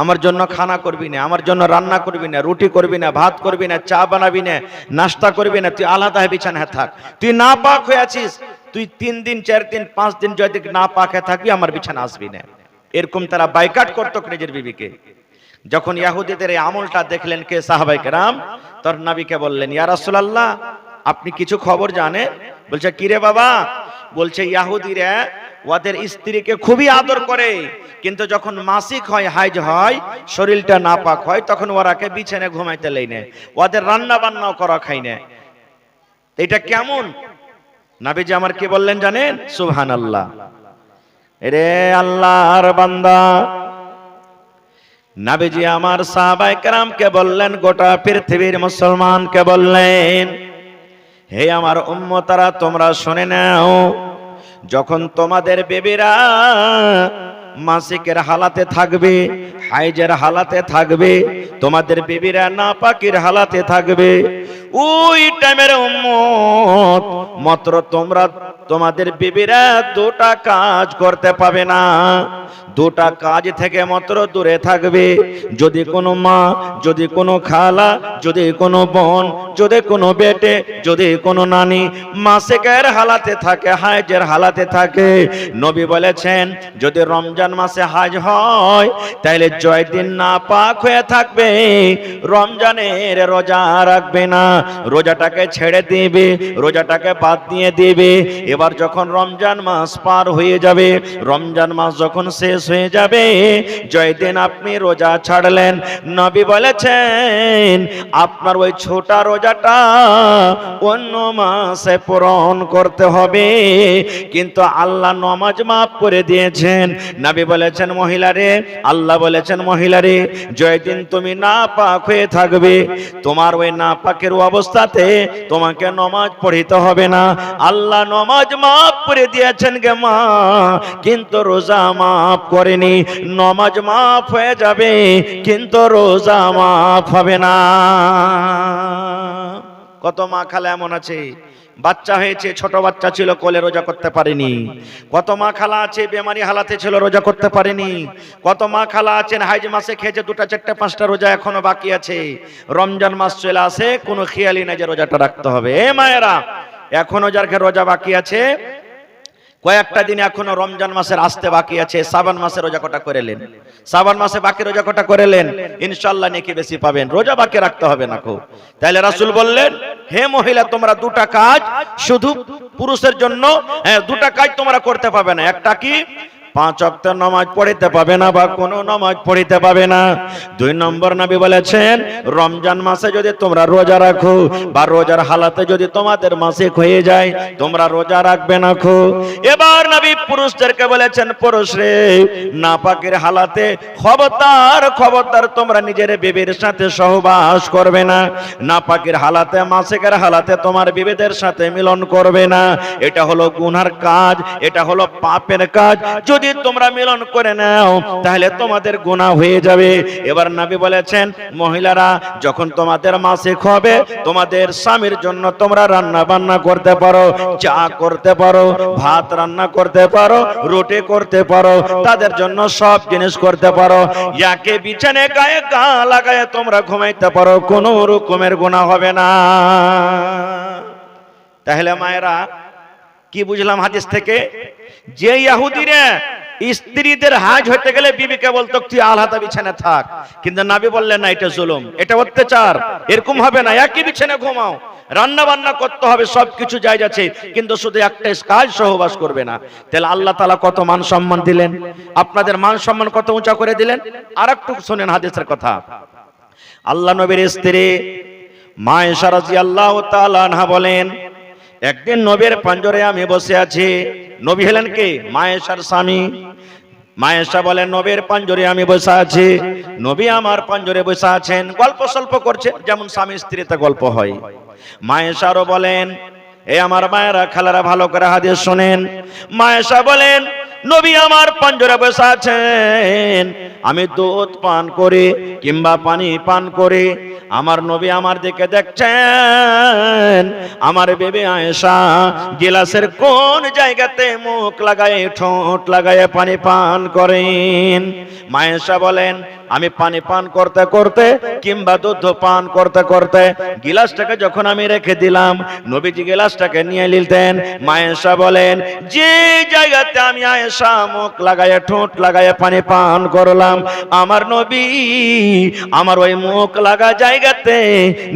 আমার জন্য খানা করবি না, আমার জন্য রান্না করবি না, রুটি করবি না, ভাত করবি না, চা বানাবি না, নাস্তা করবি না, তুই আলাদা হয়ে বিছানায় থাক। তুই না পাক হয়ে আছিস, তুই 3 দিন 4 দিন 5 দিন জয়দিন না পাক হয়ে থাকবি, আমার বিছানা আসবি না। এরকম তারা বাইকাট করতো নিজের বিবিকে। যখন ইহুদিদের এই আমলটা দেখলেন কে? সাহাবায়ে কেরাম। তার নবীকে বললেন ইয়া রাসূলুল্লাহ আপনি কিছু খবর জানেন? বলছে কি রে বাবা? বলছে ইহুদিরা ওদের স্ত্রীকে খুবই আদর করে, কিন্তু যখন মাসিক হয়, হাইজ হয়, শরীরটা নাপাক হয়, তখন ওরাকে বিছানায় ঘুমাইতে লেই না, ওদের রান্না বান্নাও করা খাই না। এটা কেমন? নবীজি আমার কি বললেন জানেন? সুবহানাল্লাহ, রে আল্লাহর বান্দা, নবীজি আমার সাহাবায়ে কেরামকে বললেন, গোটা পৃথিবীর মুসলমানকে বললেন, হে আমার উম্মতারা তোমরা শুনে নাও, যখন তোমাদের বেবিরা মাসিকের হালাতে থাকবে, হাইজের হালাতে থাকবে, তোমাদের বেবিরা নাপাকের হালাতে থাকবে, ওই টাইমের উম্মত মাত্র তোমরা তোমাদের বেবিরা দুটা কাজ করতে পাবে না, দুটা কাজ থেকে মাত্র দূরে থাকবে। যদি কোনো মা, যদি কোনো খালা, যদি কোনো বোন, যদি কোনো বেটে, যদি কোনো নানি মাসিকের হালাতে থাকে, হাইজের হালাতে থাকে, নবী বলেছেন যদি রমজান মাসে হাজ হয় তাহলে জয়দিন না পাক হয়ে থাকবে, রমজানের রোজা রাখবে না, রোজাটাকে ছেড়ে দিবে, রোজাটাকে বাদ দিয়ে দিবে। এবার যখন রমজান মাস পার হয়ে যাবে, রমজান মাস যখন শেষ হয়ে যাবে, জয়দিন আপনি রোজা ছাড়লেন, নবী বলেছেন আপনার ওই ছোট রোজাটা অন্য মাসে পূরণ করতে হবে। কিন্তু আল্লাহ নামাজ মাফ করে দিয়েছেন। নবী বলেছেন মহিলারে, আল্লাহ বলেছেন মহিলারে, জয়দিন তুমি না পাক হয়ে থাকবে, তোমার ওই না পাকের অবস্থাতে তোমাকে নামাজ পড়িতে হবে না। আল্লাহ নামাজ মাফ করে দিয়েছেন গে মা, কিন্তু রোজা মাফ করেনি। নামাজ মাফ হয়ে যাবে কিন্তু রোজা মাফ হবে না। কত মা খালা এমন আছে, বাচ্চা হয়েছে, ছোট বাচ্চা ছিল, কোলে রোজা করতে পারেনি। কত মা খালা আছে বেমারি হালাতে ছিল, রোজা করতে পারেনি। কত মা খালা আছেন হাইজ মাসে খেয়েছে, 2টা 4টা 5টা রোজা এখনো বাকি আছে। রমজান মাস চলে আসে, কোনো খেয়ালই নাই যে রোজাটা রাখতে হবে। এ মায়েরা, এখনো যার রোজা বাকি আছে, কয়েকটা দিন এখনো রমজান মাসের আসতে বাকি আছে, শাবান মাসে রোজা কটা করেলেন, শাবান মাসে বাকি রোজা কটা করেলেন, ইনশাআল্লাহ নেকি বেশি পাবেন। রোজা বাকি রাখতে হবে না কো। তাহলে রাসূল বললেন, হে মহিলা, তোমরা দুটা কাজ শুধু পুরুষের জন্য, দুটা কাজ তোমরা করতে পাবে না। একটা কি? 5 ওয়াক্ত নামাজ পড়িতে পাবে না বা কোনো নামাজ পড়িতে পাবে না। 2 নম্বর নবী বলেছেন, রমজান মাসে যদি তোমরা রোজা রাখো বা রোজার হালাতে যদি তোমাদের মাসিক হয়ে যায়, তোমরা রোজা রাখবে না খো। এবার নবী পুরুষদেরকে বলেছেন, পুরুষ রে, নাপাকের হালাতে খবরদার খবরদার তোমরা নিজের বিবির সাথে সহবাস করবে না। নাপাকের হালাতে, মাসিকের হালাতে তোমার বিবিদের সাথে মিলন করবে না। এটা হলো গুনার কাজ, এটা হলো পাপের কাজ। যদি তোমরা মিলন করে নাও তাহলে তোমাদের গুনাহ হয়ে যাবে। এবার নবী বলেছেন, মহিলারা, যখন তোমাদের মাসিক হবে, তোমাদের স্বামীর জন্য তোমরা রান্না বান্না করতে পারো, চা করতে পারো, ভাত রান্না করতে পারো, রুটি করতে পারো, তাদের জন্য সব জিনিস করতে পারো। ইয়াকে বিছানে গায়ে গা লাগায় তোমরা ঘুমাইতে পারো, কোনো রকমের গুনাহ হবে না। তাহলে মায়েরা, কি বুঝলাম হাদিস থেকে? যে ইহুদিরা স্ত্রীদের হাজ হইতে গেলে বিবিকে বলতো তুই আলাদা বিছানা থাক, কিন্তু নবী বললেন না, এটা জুলুম, এটা অত্যাচার, এরকম হবে না। একই বিছানা ঘুমাও, রান্না বান্না করতে হবে, সবকিছু জায়েজ আছে, কিন্তু শুধু একটা কাজ, সহবাস করবে না। তাহলে আল্লাহ তাআলা কত মান সম্মান দিলেন, আপনাদের মান সম্মান কত উঁচা করে দিলেন। আরেকটু শুনেন হাদিসের কথা। আল্লাহ নবীর স্ত্রী মা আয়েশা রাদিয়াল্লাহু তাআলা আনহা বলেন, একদিন নবীর পাঞ্জরে আমি বসে আছি। নবী হলেন কে? মা আয়েশার স্বামী। মা আয়েশা বলেন, নবীর পাঞ্জরে আমি বসে আছি, নবী আমার পাঞ্জরে বসে আছেন, গল্প সল্প করছেন, যেমন স্বামী স্ত্রীতে গল্প হয়। মা আয়েশারও বলেন, এই আমার মায়েরা, খালারা, ভালো করে হাদিস শুনেন। মা আয়েশা বলেন, নবী আমার পাঞ্জরে বসে আছেন, আমি দুধ পান করে কিংবা পানি পান করে, আমার নবী আমার দিকে দেখছেন। আমার বেবি আয়েশা গিলাসের কোন জায়গাতে মুখ লাগায়, ঠোঁট লাগায় পানি পান করেন। মা আয়েশা বলেন, আমি পানি পান করতে করতে কিংবা দুধ পান করতে করতে গিলাসটাকে যখন আমি রেখে দিলাম, নবীজি গিলাসটাকে নিয়ে নিতেন। মা আয়েশা বলেন, যে জায়গাতে আমি আয়েশা মুখ লাগায়, ঠোঁট লাগায় পানি পান করলাম, আমার নবী আমার ওই মুখ লাগা জায়গাতে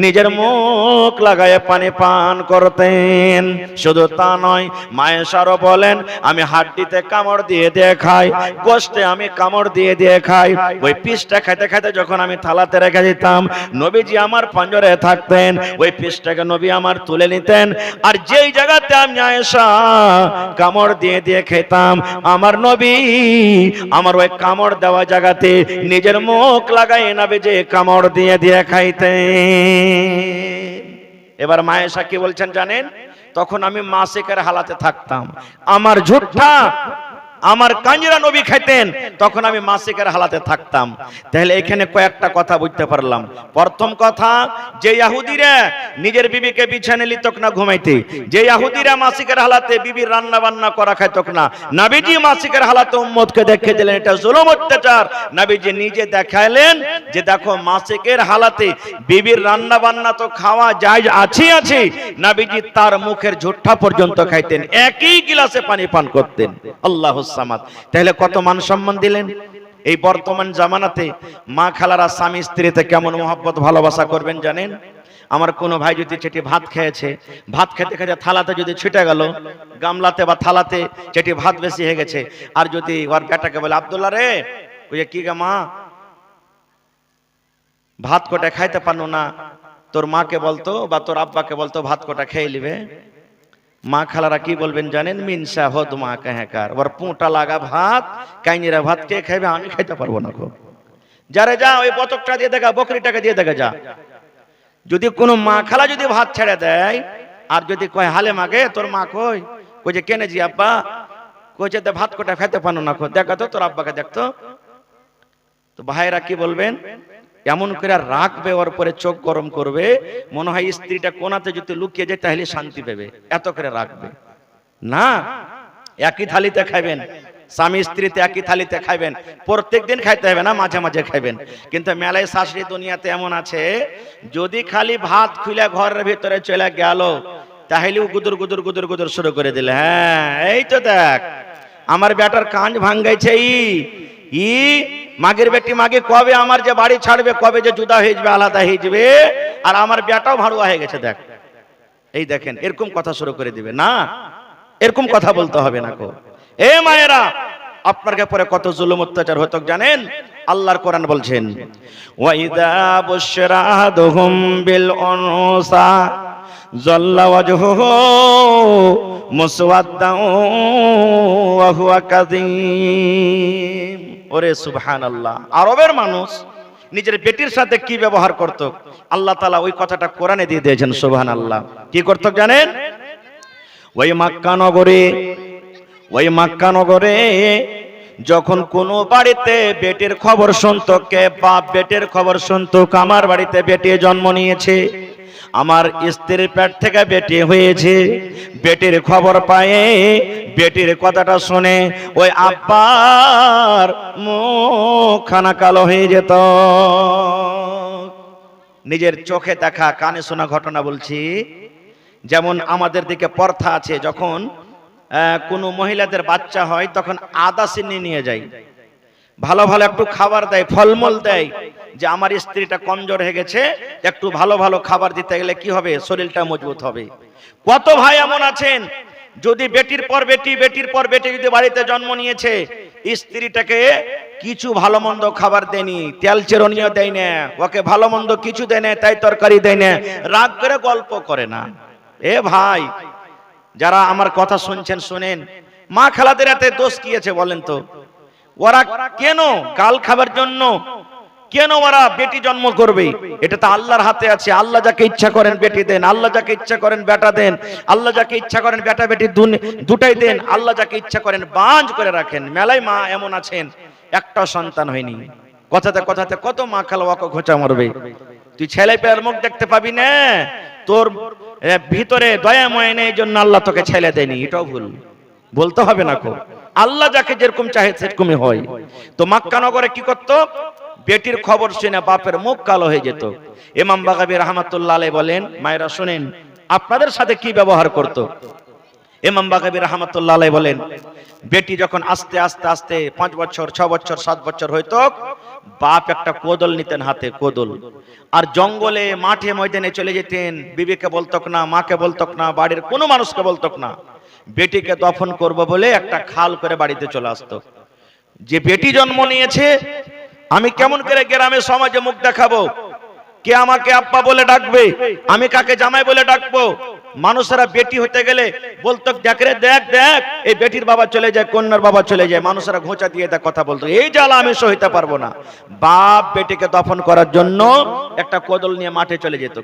নিজের মুখ লাগায় পানি পান করতেন। শুধু তা নয়, মা আয়েশারও বলেন, আমি হাড্ডিতে কামড় দিয়ে দিয়ে খাই, গোশতে আমি কামড় দিয়ে দিয়ে খাই। ওই পিসটা খেতে খেতে যখন আমি থালাতে রেখে দিতাম, নবীজি আমার পাঞ্জরে থাকতেন, ওই পিসটাকে নবী আমার তুলে নিতেন। আর যেই জায়গাতে আমি আয়েশা কামড় দিয়ে দিয়ে খেতাম, আমার নবী আমার ওই কামড় দেওয়া জায়গাতে নিজের মুখ লাগাই নবীজি কামড় দিয়ে দিয়ে খাইতেন। এবার মা আয়েশা কি বলছেন জানেন? তখন আমি মাসিকের হালাতে থাকতাম, আমার ঝুট্টা আমার কাঞ্জিরা নবী খাইতেন, তখন আমি মাসিকের হালাতে থাকতাম। তাহলে এখানে কয়েকটা কথা বুঝতে পারলাম। প্রথম কথা, যে ইহুদিরা নিজের বিবিকে বিছানে লিতক না ঘুমাইতে, যে ইহুদিরা মাসিকের হালাতে বিবির রান্না বান্না করা খাইতক না, নবীজি মাসিকের হালাতে উম্মতকে দেখিয়ে দিলেন এটা জুলুম, অত্যাচার। নবীজি নিজে দেখাইলেন যে দেখো, মাসিকের হালাতে বিবির রান্না বান্না তো খাওয়া যায় আছে, নবীজি তার মুখের ঝুট্টা পর্যন্ত খাইতেন, একই গিলাসে পানি পান করতেন। আল্লাহু সামাদ। তাহলে কত মান সম্মান দিলেন। এই বর্তমান জামানাতে মা খালারা স্বামী স্ত্রীতে কেমন মহব্বত ভালোবাসা করবেন জানেন? আমার কোনো ভাই যদি চেটি ভাত খেয়েছে, ভাত খেতে খেতে থালাতে যদি ছিটে গেল, গামলাতে বা থালাতে চেটি ভাত বেশি হয়ে গেছে, আর যদি ওর বেটাকে বলে, আব্দুল্লাহ রে, ওই কি গা মা, ভাত কোটা খাইতে পারো না, তোর মাকে বলতো বা তোর আব্বাকে বলতো ভাত কোটা খেয়ে নিবে। মা খালারা কি বলবেন জানেন? মিনসা হদ মা কাহেকার, ওর পুঁটা লাগা ভাত, কাইনিরা ভাত কে খাইবে? আমি খাইতে পারবো না। খুব যারে যা ওই বতকটা দিয়ে দেখা, বকরিটাকে দিয়ে দেখা যা। যদি কোনো মা খালা যদি ভাত ছেড়ে দেয় আর যদি কয় হালে মাগে তোর মা কই, কই যে কেনে জি আব্বা, কইছে ভাত কোটা খাইতে পারো না, দেখা তো তোর আব্বাকে দেখতো। তো ভাইরা কি বলবেন? এমন করে রাখবে, ওর পরে চোখ গরম করবে, মনে হয় স্ত্রীটা কোনাতে যদি লুকিয়ে যায় তাহলে শান্তি পাবে, এত করে রাখবে না। একই থালিতে খাইবেন, স্বামী স্ত্রীতে একই থালিতে খাইবেন, প্রত্যেকদিন খাইতে হবে না, মাঝে মাঝে খাইবেন। কিন্তু মেলায় শাশুড়ি দুনিয়াতে এমন আছে, যদি খালি ভাত খুলে ঘরের ভিতরে চলে গেল, তাহলেও গুদুর গুদুর গুদুর গুদুর শুরু করে দিলে। হ্যাঁ এই তো দেখ আমার বেটার কান ভাঙ্গাইছে ই মাগের বেটি মাগে কবে আমার যে বাড়ি ছাড়বে, কবে যে জুদা হয়ে যাবে, আলাদা হয়ে যাবে, আর আমার বেটাও ভাড়ুয়া হয়ে গেছে। দেখ এই দেখেন এরকম কথা শুরু করে দিবে না, এরকম কথা বলতে হবে না কো। এ মায়েরা আপনার পরে কত জুলুম অত্যাচার হতো জানেন? আল্লাহর কোরআন বলছেন ওয়াইদা বুশরাদুহুম বিল উনসা জাল্লা ওয়াজহুহু মুসওয়াদ্দান ওয়া হুয়া কাযীম। ওরে সুবহানাল্লাহ, আরবের মানুষ নিজের বেটির সাথে কি ব্যবহার করত আল্লাহ তাআলা ওই কথাটা কোরআনে দিয়ে দিয়েছেন। সুবহানাল্লাহ। কি করত জানেন? ওই মক্কা নগরে যখন কোন বাড়িতে বেটির খবর শুনত, কে বাপ বেটির খবর শুনত আমার বাড়িতে বেটি জন্ম নিয়েছে, আমার স্ত্রীর পেট থেকে বেটি হয়েছে, বেটির খবর পায়ে বেটির কথাটা শুনে ওই আব্বার মুখখানা কালো হয়ে যেত। নিজের চোখে দেখা কানে শোনা ঘটনা বলছি। যেমন আমাদের দিকে প্রথা আছে, যখন কোনো মহিলাদের বাচ্চা হয় তখন আদা চিনি নিয়ে যায়, ভালো ভালো একটু খাবার দেয়, ফলমূল দেয়, যে আমার স্ত্রীটা কমজোর হয়ে গেছে, একটু ভালো ভালো খাবার দিতে গেলে কি হবে, শরীরটা মজবুত হবে। কত ভাই এমন আছেন যদি বেটির পর বেটি বেটির পর বেটি যদি বাড়িতে জন্ম নিয়েছে, স্ত্রীটাকে কিছু ভালো মন্দ খাবার দেয়নি, তেল চিরুনিও দেয় না, ওকে ভালো মন্দ কিছু দেয় না, তাই তরকারি দেয় না, রাগ করে গল্প করে না। এ ভাই যারা আমার কথা শুনছেন শুনেন, মা খালাদের হাতে দোষ কি আছে বলেন তো? ওরা কেন গাল খাবার জন্য কেন ওরা বেটি জন্ম করবে? এটা তো আল্লাহর হাতে আছে। আল্লাহ যাকে ইচ্ছা করেন বেটি দেন, আল্লাহ যাকে ইচ্ছা করেন বেটা দেন, আল্লাহ যাকে ইচ্ছা করেন বেটা বেটি দুটাই দেন, আল্লাহ যাকে ইচ্ছা করেন বাঁঝ করে রাখেন। মেলাই মা এমন আছেন একটা সন্তান হয়নি, কথাতে কথাতে কত মা খালা ওকে ঘোচা মারবে। তুই ছেলে পেয়ার মুখ দেখতে পাবি না, তোর ভিতরে দয়াময় নেই, এই জন্য আল্লাহ তোকে ছেলে দেয়নি। এটাও ভুল বলতে হবে না কো। আল্লাহ যাকে যেরকম চাহে সেরকমই হয়। তো মক্কা নগরে কি করত? বেটির খবর শুনে বাপের মুখ কালো হয়ে যেত। ইমাম বাগাবী রাহমাতুল্লাহ আলাইহি বলেন, মায়েরা শুনেন আপনাদের সাথে কি ব্যবহার করত। ইমাম বাগাবী রাহমাতুল্লাহ আলাইহি বলেন, বেটি যখন আস্তে আস্তে আস্তে 5 বছর 6 বছর 7 বছর হইতো, বাপ একটা কোদল নিতেন হাতে, কোদল, আর জঙ্গলে মাঠে ময়দানে চলে যেতেন। বিবিকে বলতক না, মাকে বলতক না, বাড়ির কোনো মানুষকে বলতক না। বেটিকে দফন করব বলে একটা খাল করে বাড়িতে চলে আসতো। যে বেটি জন্ম নিয়েছে আমি কেমন করে গ্রামে সমাজে মুখ দেখাবো? কে আমাকে আব্বা বলে ডাকবে, আমি কাকে জামাই বলে ডাকবো? মানুষেরা বেটি হতে গেলে বলতো দেখ রে দেখ দেখ, এই বেটির বাবা চলে যায়, কন্যার বাবা চলে যায়, মানুষেরা ঘোঁচা দিয়ে দেখ কথা বলতো। এই জ্বালা আমি সইতে পারবো না। বাপ বেটিকে দফন করার জন্য একটা কোদল নিয়ে মাঠে চলে যেত,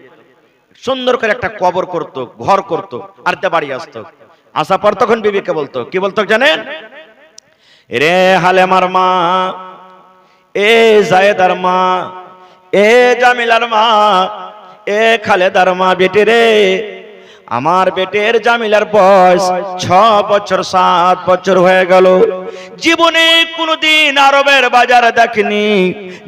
সুন্দর করে একটা কবর করত, ঘর করত, আর বাড়ি আসতো। আসার পর তখন বিবিকে বলতো, কি বলতো জানেন? রে হালেমার মা, এ জায়েদার মা, এ জামিলার মা, এ খালেদার মা, বেটি রে, আমার বেটের জামিলার বয়স 6 বছর 7 বছর হয়ে গেল। জীবনে কোনোদিন আরবের বাজার দেখেনি,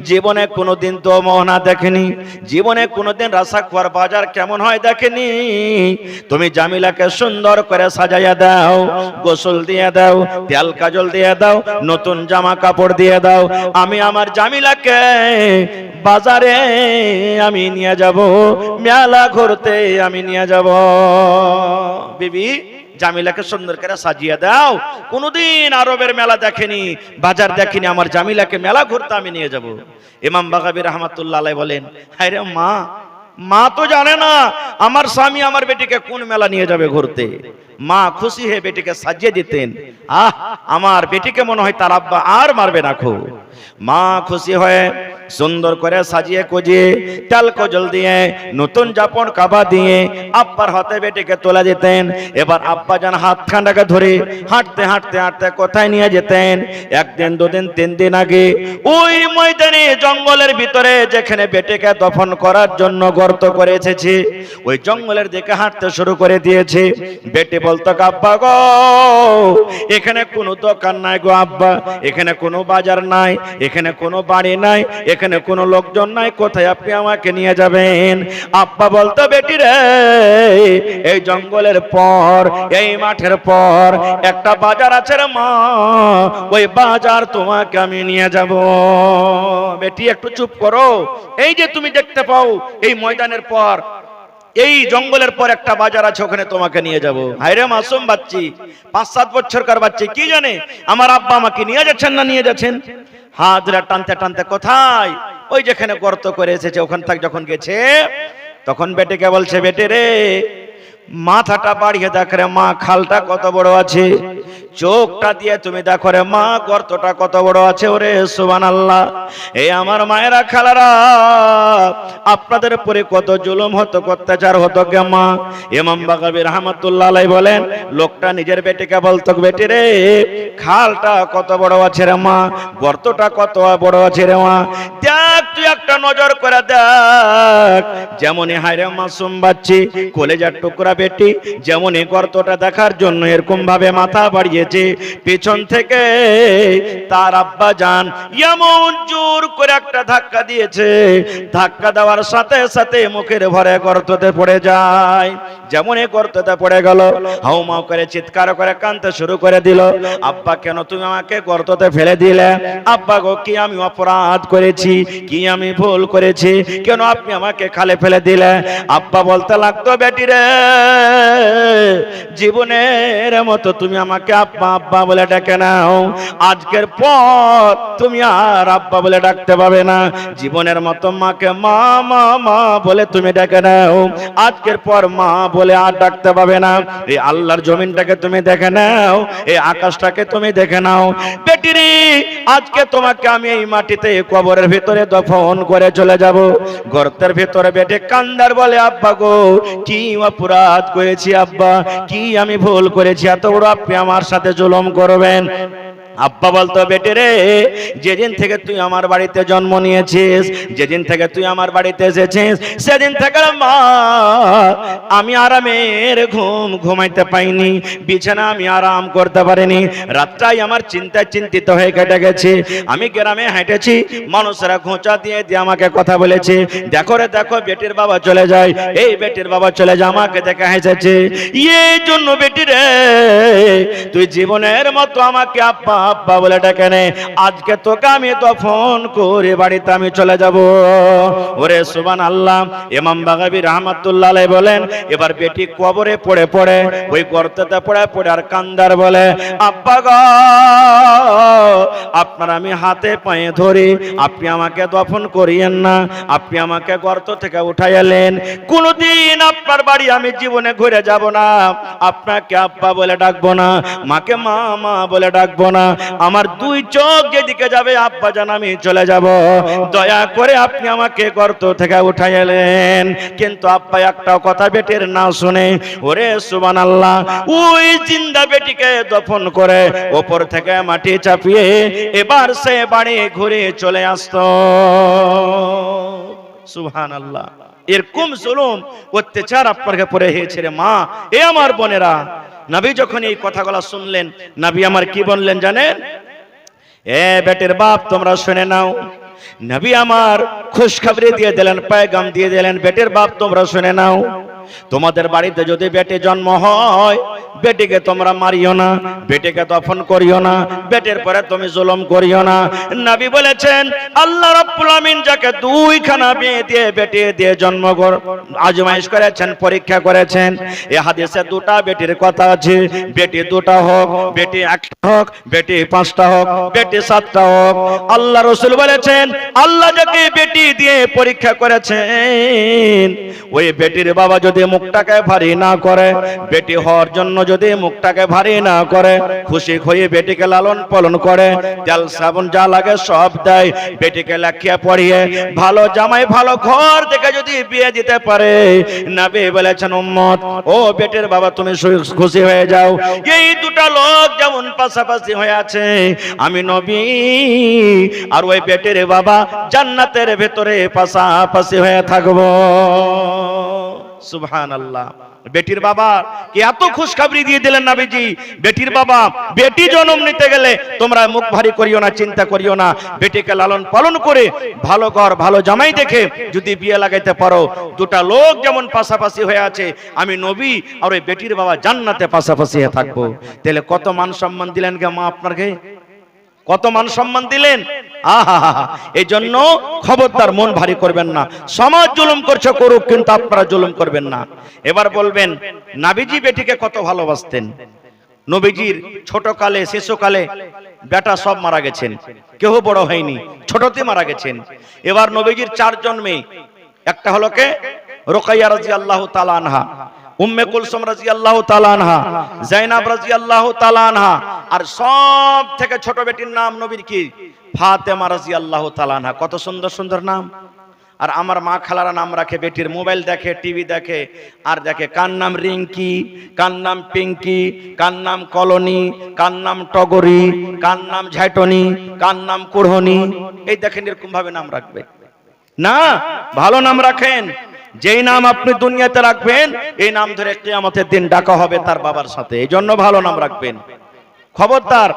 জীবনে কোনোদিন তো মোহনা দেখেনি, জীবনে কোনোদিন রাসাখোয়ার বাজার কেমন হয় দেখেনি। তুমি জামিলাকে সুন্দর করে সাজাইয়া দাও, গোসল দিয়ে দাও, তেল কাজল দিয়ে দাও, নতুন জামা কাপড় দিয়ে দাও। আমি আমার জামিলাকে বাজারে আমি নিয়ে যাব, মেলা ঘুরতে আমি নিয়ে যাব। বিবি জামিলাকে সুন্দর করে সাজিয়ে দাও, কোনদিন আরবের মেলা দেখেনি, বাজার দেখেনি, আমার জামিলাকে মেলা ঘুরতে আমি নিয়ে যাব। ইমাম বাগাবী রাহমাতুল্লাহ আলাইহি বলেন, আরে মা, মা তো জানে না আমার স্বামী আমার বেটিকে কোন মেলা নিয়ে যাবে ঘুরতে। মা খুশি হয়ে বেটিকে সাজিয়ে দিতেন। আমার বেটিকে মনে হয় তার আব্বা আর মারবে না। খুব মা খুশি হয়ে সুন্দর করে সাজিয়ে কুজিয়ে তেল কজল দিয়ে নতুন জাপন কাবা দিয়ে আব্বার হাতে বেটিকে তোলা দিতেন। এবার আব্বা জান হাত খান্ডাকে ধরে হাঁটতে হাঁটতে হাঁটতে কোথায় নিয়ে যেতেন? 1 দিন 2 দিন 3 দিন আগে ওই ময়দানে জঙ্গলের ভিতরে যেখানে বেটিকে দফন করার জন্য গর্ত করে এসেছে, ওই জঙ্গলের দিকে হাঁটতে শুরু করে দিয়েছে। বেটি বলতো, আব্বা গো, এখানে কোনো দোকান নাই গো আব্বা, এখানে কোনো বাজার নাই, এখানে কোনো বাড়ি নাই, এখানে কোনো লোকজন নাই, কোথায় আপনি আমাকে নিয়ে যাবেন? আব্বা বলতো, বেটি রে, এই জঙ্গলের পর, এই মাঠের পর একটা বাজার আছে রে মা, ওই বাজার তোমাকে আমি নিয়ে যাব। বেটি একটু চুপ করো, এই যে তুমি দেখতে পাও এই ময়দানের পর, এই জঙ্গলের পর একটা বাজার আছে, ওখানে তোমাকে নিয়ে যাব। হায়রে মাসুম বাচ্চি, 5-7 বছরকার বাচ্চি কি জানে আমার আব্বা আমাকে নিয়ে যাচ্ছেন না নিয়ে যাচ্ছেন। হাত ধরে টানতে টানতে কোথায়, ওই যেখানে গর্ত করে এসেছে ওখান থেকে যখন গেছে, তখন বেটিকে বলছে, বেটে রে, মাথাটা বাড়িয়ে দেখ রে মা, খালটা কত বড় আছে, চোখটা দিয়ে তুমি দেখো রে মা, গর্তটা কত বড় আছে। ওরে সুবহানাল্লাহ, এই আমার মায়েরা খালারা, আপনাদের উপরে কত জুলুম হতো, অত্যাচার হতো গে মা। ইমাম বাগাবী রাহমাতুল্লাহ আলাইহি বলেন, লোকটা নিজের বেটিকে বলতো, বেটি রে, খালটা কত বড় আছে রে মা, গর্তটা কত বড় আছে রে মা, দেখ তুই একটা নজর করে দেখ। যেমনই হায়রে মাসুম বাচ্চি, কলেজার টুকরা বেটি, যেমনই গর্তটা দেখার জন্য এরকম ভাবে মাথা বাড়িয়েছে, পেছন থেকে তার আব্বা জান এমন জোর করে একটা ধাক্কা দিয়েছে, ধাক্কা দেওয়ার সাথে সাথে মুখের ভরে গর্ততে পড়ে যায়। যেমনই গর্ততে পড়ে গেল, হাউমাউ করে চিৎকার করে কাঁদতে শুরু করে দিল, আব্বা কেন তুমি আমাকে গর্ততে ফেলে দিলে? আব্বা গো, কি আমি অপরাধ করেছি, কি আমি ভুল করেছি, কেন আপনি আমাকে খালে ফেলে দিলে? আব্বা বলতে লাগতো, বেটি রে, জীবনের মতো তুমি আমাকে আব্বা আব্বা বলে ডাকে নাও, আজকের পর তুমি আর আব্বা বলে ডাকতে পাবে না। জীবনের মতো মাকে মা মা মা বলে তুমি ডাকে নাও, আজকের পর মা বলে আর ডাকতে পাবে না। এই আল্লাহর জমিনটাকে তুমি দেখে নাও, এই আকাশটাকে তুমি দেখে নাও। বেটি রে, আজকে তোমাকে আমি এই মাটিতে কবরের ভিতরে দফন করে চলে যাব। গর্তের ভিতরে বেটে কান্দার বলে, আব্বা গো, কি অপরাধ করেছি আব্বা, কি আমি ভুল করেছি, এত বড় আপনি আমার সাথে জুলুম করবেন? আব্বা বলতো, বেটে রে, যেদিন থেকে তুই আমার বাড়িতে জন্ম নিয়েছিস, যেদিন থেকে তুই আমার বাড়িতে এসেছিস, সেদিন থেকে মা আমি আরামের ঘুম ঘুমাইতে পাইনি, বিছানা আমি আরাম করতে পারিনি, রাতটাই আমার চিন্তায় চিন্তিত হয়ে কেটে গেছে। আমি গ্রামে হেঁটেছি, মানুষেরা খোঁচা দিয়ে দিয়ে আমাকে কথা বলেছে, দেখো রে দেখো, বেটির বাবা চলে যায়, এই বেটির বাবা চলে যায়, আমাকে দেখে হেসেছে। এই জন্য বেটি রে, তুই জীবনের মতো আমাকে আব্বা আব্বা বলে ডাকে নে, আজকে তোকে আমি দফন করে বাড়িতে আমি চলে যাব। ওরে সুবহানাল্লাহ, ইমাম বাগাবী রাহমাতুল্লাহ আলাইহি বলেন, এবার বেটি কবরে পড়ে পড়ে, ওই গর্ততে পড়ে পড়ে আর কান্দার বলে, আব্বা গো, আপনার আমি হাতে পায়ে ধরি, আপনি আমাকে দফন করিয়েন না, আপনি আমাকে গর্ত থেকে উঠাই এলেন, কোনদিন আপনার বাড়ি আমি জীবনে ঘুরে যাব না, আপনাকে আব্বা বলে ডাকবো না, মাকে মা মা বলে ডাকবো না, আমার দুই চোখ যেদিকে যাবে আব্বা জান আমি চলে যাব, দয়া করে আপনি আমাকে গর্ত থেকে উঠাই এলেন। কিন্তু আব্বা একটাও কথা বেটির না শুনে, ওরে সুবহানাল্লাহ, ওই জিন্দা বেটিকে দফন করে ওপর থেকে মাটি চাপিয়ে এবার সে বাড়ি ঘুরে চলে আসতো। সুবহানাল্লাহ, এরকম জুলুম অত্যাচার আপনার উপরে হয়েছে রে মা। এ আমার বোনেরা, নবী যখন এই কথাগুলো শুনলেন, নবী আমার কি বললেন জানেন? এ বেটের বাপ, তোমরা শুনে নাও। নবী আমার খুশখবরি দিয়ে দিলেন, পেগাম দিয়ে দিলেন, বেটের বাপ তোমরা শুনে নাও, তোমাদের বাড়িতে যদি বেটে জন্ম হয়, বেটিকে তোমরা মারিও না, বেটিকে দফন করিও না, বেটের পরে তুমি জুলুম করিও না। নবী বলেছেন, আল্লাহ রাব্বুল আমিন যাকে দুইখানা বিয়ে দিয়ে বেটি দিয়ে জন্ম আজমাইশ করেছেন, পরীক্ষা করেছেন, এই হাদিসে দুটা বেটির কথা আছে, বেটি দুটা হোক, বেটি একটা হোক, বেটি 5টা হোক, বেটি 7টা হোক। আল্লাহ রাসূল বলেছেন, আল্লাহ যাকে বেটি দিয়ে পরীক্ষা করেছেন, ওই বেটির বাবা যদি মুখটাকে ভারী না করে, বেটি হওয়ার জন্য যদি মুখটাকে ভারী না করে, খুশি হয়ে বেটিকে লালন পালন করে, তেল সাবুন যা লাগে সব দেয়, বেটিকে লেখিয়া পড়িয়ে ভালো জামাই ভালো ঘর থেকে যদি বিয়ে দিতে পারে, নবী বলেছেন, উম্মত ও বেটির বাবা তুমি খুশি হয়ে যাও। এই দুটা লোক যেমন পাশাপাশি হয়ে আছে, আমি নবী আর ওই বেটির বাবা জান্নাতের ভেতরে পাশাপাশি হয়ে থাকবো। সুবহানাল্লাহ। বেটির বাবা কে এত খুশখবরি দিয়ে দিলেন নবীজি, বেটির বাবা বেটি জন্ম নিতে গেলে তোমরা মুখ ভারী করিও না, চিন্তা করিও না, বেটিকে লালন পালন করে ভালো ঘর ভালো জামাই দেখে যদি বিয়ে লাগাইতে পারো, দুটা লোক যেমন পাশাপাশি হয়ে আছে, আমি নবী আর ওই বেটির বাবা জান্নাতে পাশাপাশি হয়ে থাকবো। তাহলে কত মান সম্মান দিলেন গে মা আপনাকে, কত মান সম্মান দিলেন। আহা, এই জন্য খবরদার মন ভারী করবেন না। সমাজ জুলুম করছে করুক, কিন্তু আপনারা জুলুম করবেন না। এবার বলবেন নবীজি বেটিকে কত ভালোবাসতেন। নবীজির ছোটকালে শিশুকালে বেটা সব মারা গেছেন, কেউ বড় হয়নি, ছোটতে মারা গেছেন। এবার নবীজির 4 জন মেয়ে, একটা হলো কে রুকাইয়া রাদিয়াল্লাহু তাআলা আনহা, উম্মে কুলসুম রাদিয়াল্লাহু তাআলা আনহা, যায়েনাব রাদিয়াল্লাহু তাআলা আনহা, আর সব থেকে ছোট বেটির নাম নবীর কি ফাতেমা রাদিয়াল্লাহু তাআলা আনহা। কত সুন্দর সুন্দর নাম। আর আমার মা খালারা নাম রাখে বেটির, মোবাইল দেখে, টিভি দেখে, আর দেখে কার নাম রিঙ্কি, কার নাম পিঙ্কি, কার নাম কলোনি, কার নাম টগরি, কার নাম ঝাইটনি, কার নাম কুড়হনি। এই দেখেন এরকম ভাবে নাম রাখবে না, ভালো নাম রাখেন। যেই নাম আপনি দুনিয়াতে রাখবেন এই নাম ধরে কিয়ামতের দিন ডাকা হবে তার বাবার সাথে। এই জন্য ভালো নাম রাখবেন। খবরদার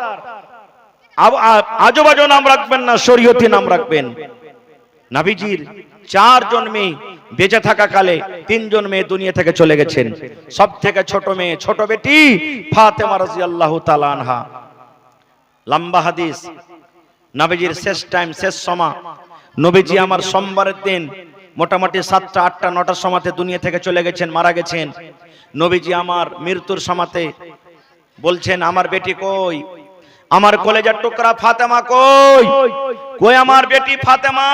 আজোবাজো নাম রাখবেন না, শরীয়তি নাম রাখবেন। নবীজির 4 জন মেয়ে বেঁচে থাকা কালে 3 জন মেয়ে দুনিয়া থেকে চলে গেছেন। সব থেকে ছোট মেয়ে, ছোট বেটি ফাতেমা রাদিয়াল্লাহু তাআলা আনহা। লম্বা হাদিস, নবীজির শেষ টাইম, শেষ সময়, নবীজি আমার সোমবারের দিন মোটামুটি 7টা 8টা 9টার সময়তে দুনিয়া থেকে চলে গেছেন, মারা গেছেন। নবীজি আমার মৃত্যুর সময়তে বলছেন আমার বেটি কই, আমার কলেজার টুকরা ফাতেমা কই, কই আমার বেটি ফাতেমা।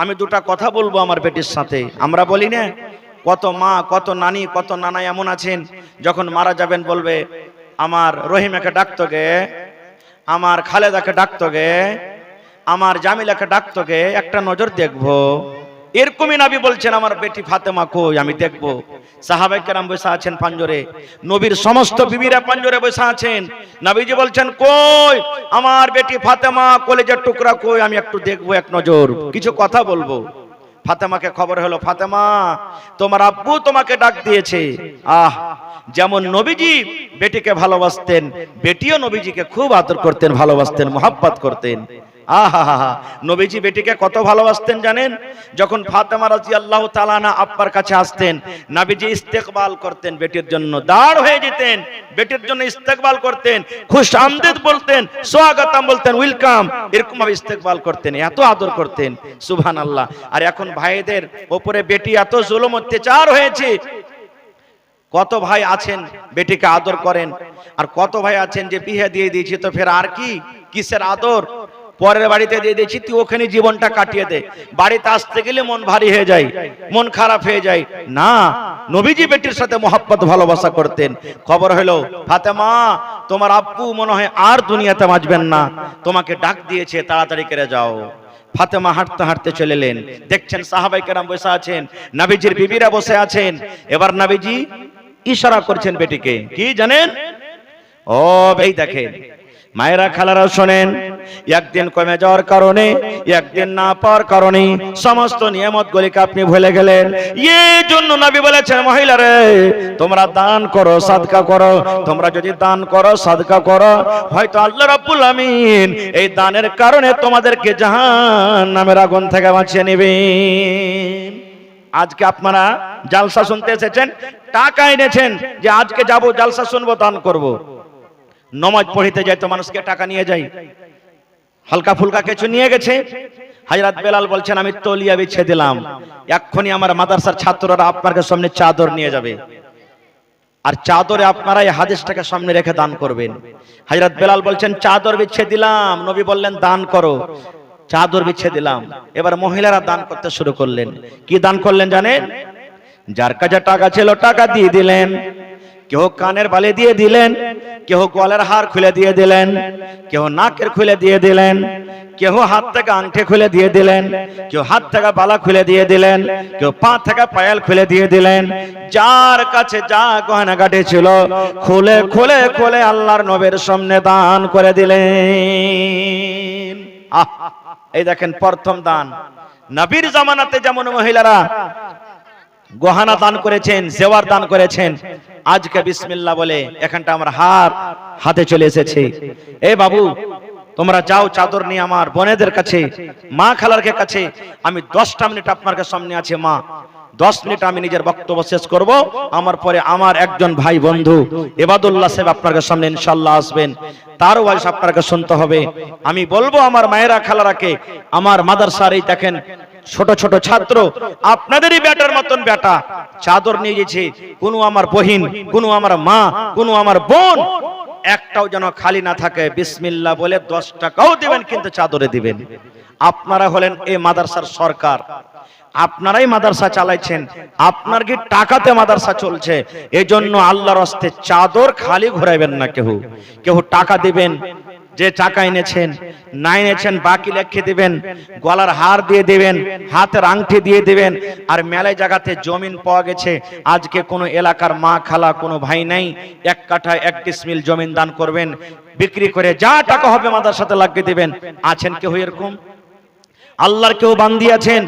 আমি দুটা কথা বলবো আমার বেটির সাথে। আমরা বলি না কত মা, কত নানি, কত নানা এমন আছেন যখন মারা যাবেন বলবে আমার রহিমাকে ডাকতো গে, আমার খালেদাকে ডাকতো গে, আমার জামিলাকে ডাকতো গে, একটা নজর দেখবো। এরকমই নবী বলছেন আমার বেটি ফাতেমা কই, আমি দেখবো। সাহাবায়ে কেরাম বসে আছেন পাঞ্জরে, নবীর সমস্ত বিবিরা পাঞ্জরে বসে আছেন। নবীজি বলছেন কই আমার বেটি ফাতেমা, কলেজের টুকরা কই, আমি একটু দেখবো, এক নজর কিছু কথা বলবো। ফাতেমাকে খবর হলো ফাতেমা তোমার আব্বু তোমাকে ডাক দিয়েছে। আহ, যেমন নবীজি বেটিকে ভালোবাসতেন, বেটিও নবীজিকে খুব আদর করতেন, ভালোবাসতেন, মোহাব্বত করতেন। আহা, নবীজি বেটিকে কত ভালোবাসতেন জানেন? যখন ফাতেমা রাদিয়াল্লাহু তাআলা আনহা আব্বার কাছে আসতেন, নবীজি ইস্তেকবাল করতেন, বেটির জন্য দাঁড় হয়ে যেতেন, বেটির জন্য ইস্তেকবাল করতেন, খুশ আমদেদ বলতেন, স্বাগতম বলতেন, ওয়েলকাম, এরকম ভাবে ইস্তেকবাল করতেন, এত আদর করতেন। সুবহানাল্লাহ। আর এখন ভাইদের উপরে বেটি এত জুলুম অত্যাচার হয়েছে। কত ভাই আছেন বেটিকে আদর করেন, আর কত ভাই আছেন যে বিয়ে দিয়ে দিয়েছি তো ফের আর কি, কিসের আদর, পরের বাড়িতে দিয়ে দিয়েছি তুই ওখানে জীবনটা কাটিয়ে দে। বাড়িতে আসতে গেলে মন ভারী হয়ে যায়, মন খারাপ হয়ে যায়। না, নবীজি বেটির সাথে মোহাব্বত ভালোবাসা করতেন। খবর হলো ফাতেমা তোমার আব্বু মনে হয় আর দুনিয়াতে বাঁচবেন না, তোমাকে ডাক দিয়েছে, তাড়াতাড়ি করে যাও। ফাতেমা হাঁটতে হাঁটতে চলে এলেন। দেখছেন সাহাবায়ে কেরাম বসে আছেন, নবীজির বিবিরা বসে আছেন। এবার নবীজি ইশারা করছেন বেটিকে, কি জানেন? ও ভাই দেখেন মায়েরা খালারা শোনেন, একদিন কমে যাওয়ার কারণে, একদিন না পাওয়ার কারণে সমস্ত নিয়ামতগুলিকে আপনি ভুলে গেলেন। এই জন্য নবী বলেছেন মহিলারে তোমরা দান করো, সাদকা করো। তোমরা যদি দান করো, সাদকা করো, হয়তো আল্লাহ রাব্বুল আমিন এই দানের কারণে তোমাদেরকে জাহান্নামের আগুন থেকে বাঁচিয়ে নেবেন। আজকে আপনারা জালসা শুনতে এসেছেন, টাকা এনেছেন যে আজকে যাব জালসা শুনবো, দান করব। নমাজ পড়িতে যাই তো মানুষকে টাকা নিয়ে যাই, হালকা ফুলকা কিছু নিয়ে গেছে। হযরত বেলাল বলছেন আমি তলিয়া বিছিয়ে দিলাম, এক্ষুনি আমার মাদ্রাসার ছাত্ররা আপনার সামনে চাদর নিয়ে যাবে, আর চাদরে আপনারা এই হাদিসটাকে সামনে রেখে দান করবেন। হযরত বেলাল বলছেন চাদর বিছিয়ে দিলাম, নবী বললেন দান করো। চাদর বিছিয়ে দিলাম। এবার মহিলারা দান করতে শুরু করলেন। কি দান করলেন জানেন? যার কাছে টাকা ছিল টাকা দিয়ে দিলেন, কেউ কানের বালি দিয়ে দিলেন, কেউ গলার হার খুলে দিয়ে দিলেন, কেউ নাকের খুলে দিয়ে দিলেন, কেউ হাত থেকে আংটি খুলে দিয়ে দিলেন, কেউ হাত থেকে বালা খুলে দিয়ে দিলেন, কেউ পা থেকে পায়েল খুলে দিয়ে দিলেন। যার কাছে যা গহনাগাটি ছিল খুলে খুলে খুলে আল্লাহর নবীর সামনে দান করে দিলেন। এই দেখেন প্রথম দান। নবীর জামানাতে যেমন মহিলারা গহনা দান করেছেন, জেওয়ার দান করেছেন। আজকে বিসমিল্লাহ বলে এখানটা আমার হাতে চলে এসেছে। এই বাবু, তোমরা যাও চাদর নিয়ে আমার বোনেদের কাছে, মা খালারকে কাছে। আমি 10টা মিনিট আপনার সামনে আছে মা, 10 মিনিট আমি নিজের বক্তব্য শেষ করব। আমার পরে আমার একজন ভাই বন্ধু এবাদুল্লাহ সাহেব আপনার সামনে ইনশাআল্লাহ আসবেন, তার ওয়াইস আপনাকে শুনতে হবে। আমি বলবো আমার মায়েরা খালারাকে, আমার মাদ্রাসার এই দেখেন ছোট ছোট ছাত্র, আপনাদেরই বেটার মতন বেটা চাদর নিয়ে গেছে। কোনো আমার বহিন, কোনো আমার মা, কোনো আমার বোন একটাও যেন খালি না থাকে। বিসমিল্লাহ বলে 10 টাকাও দিবেন, কিন্তু চাদরে দিবেন। আপনারা হলেন এই মাদ্রাসার সরকার, আপনারাই মাদ্রাসা চালাইছেন, আপনার কি টাকাতে মাদ্রাসা চলছে। এই জন্য আল্লাহর রাস্তে চাদর খালি ঘুরাইবেন না। কেউ টাকা দিবেন, যে টাকা এনেছেন না এনেছেন বাকি লিখে দিবেন, গলার হার দিয়ে দিবেন, হাতের আংটি দিয়ে দিবেন। আর মেলায় জায়গাতে জমিন পাওয়া গেছে, আজকে কোনো এলাকার মা খালা কোনো ভাই নাই, 1 কাঠা 1 ডিসমিল জমিন দান করবেন, বিক্রি করে যা টাকা হবে মাদ্রাসাতে লাগিয়ে দিবেন। আছেন কেউ এরকম? আল্লাহর কেউ বান্দি আছেন?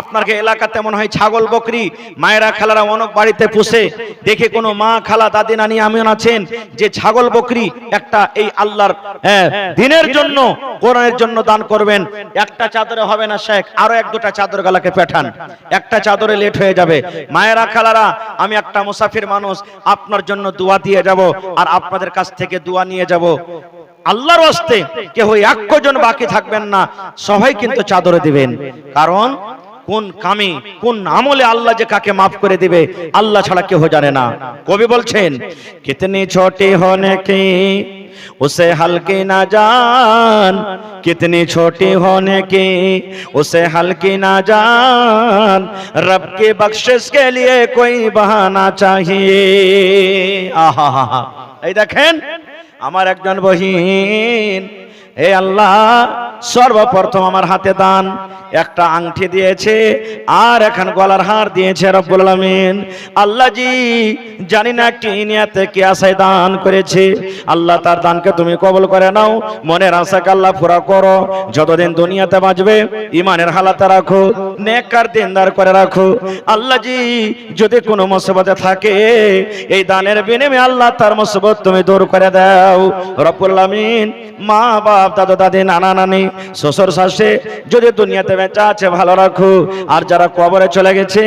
আপনার এলাকাতে মনে হয় ছাগল বকরি মায়েরা খালারা অনেক বাড়িতে পুষে, দেখে কোনো মা খালা দাদি নানি এমন আছেন যে ছাগল বকরি একটা এই আল্লাহর দিনের জন্য, কোরআনের জন্য দান করবেন। একটা চাদরে হবে না শেখ, আরো 1-2টা চাদর গালাকে পাঠান, একটা চাদরে লেট হয়ে যাবে। মায়েরা খালারা, আমি একটা মুসাফির মানুষ, আপনার জন্য দোয়া দিয়ে যাব, আর আপনাদের কাছ থেকে দোয়া নিয়ে যাব। আল্লাহর ওয়াস্তে কেউ একজন বাকি থাকবেন না, সবাই কিন্তু চাদরে দিবেন। কারণ কোন কামে কোন আমলে আল্লাহ যে কাকে মাফ করে দিবে আল্লাহ ছাড়া কেউ জানে না। কবি বলছেন, কিতনি ছোটি হোনে কি उसे हल्की ना जान, कितनी छोटी होने की उसे हल्की ना जान, रब की बख्शिश के लिए कोई बहाना चाहिए। आहा हा हा, এই দেখেন আমার একজন বহিন, হে আল্লাহ সর্বপ্রথম আমার হাতে দান একটা আংটি দিয়েছে, আর এখন গলার হার দিয়েছে রব্বুল আলামিন। আল্লাহ জি জানি না কি নিয়তে কি আশায় দান করেছে, আল্লাহ তার দানকে তুমি কবুল করে নাও, মনের আশাকে আল্লাহ পুরা করো। যতদিন দুনিয়াতে বাঁচবে ইমানের হালাতে রাখো, নেককার দিনদার করে রাখো। আল্লাহ জি যদি কোনো মুসিবতে থাকে এই দানের বিনিময়ে আল্লাহ তার মুসিবত তুমি দূর করে দাও রব্বুল আলামিন। মা বাপ দাদা দাদি নানা নানি শ্বশুর শাশুড়ি যদি দুনিয়াতে বেঁচে আছে ভালো রাখো, আর যারা কবরে চলে গেছে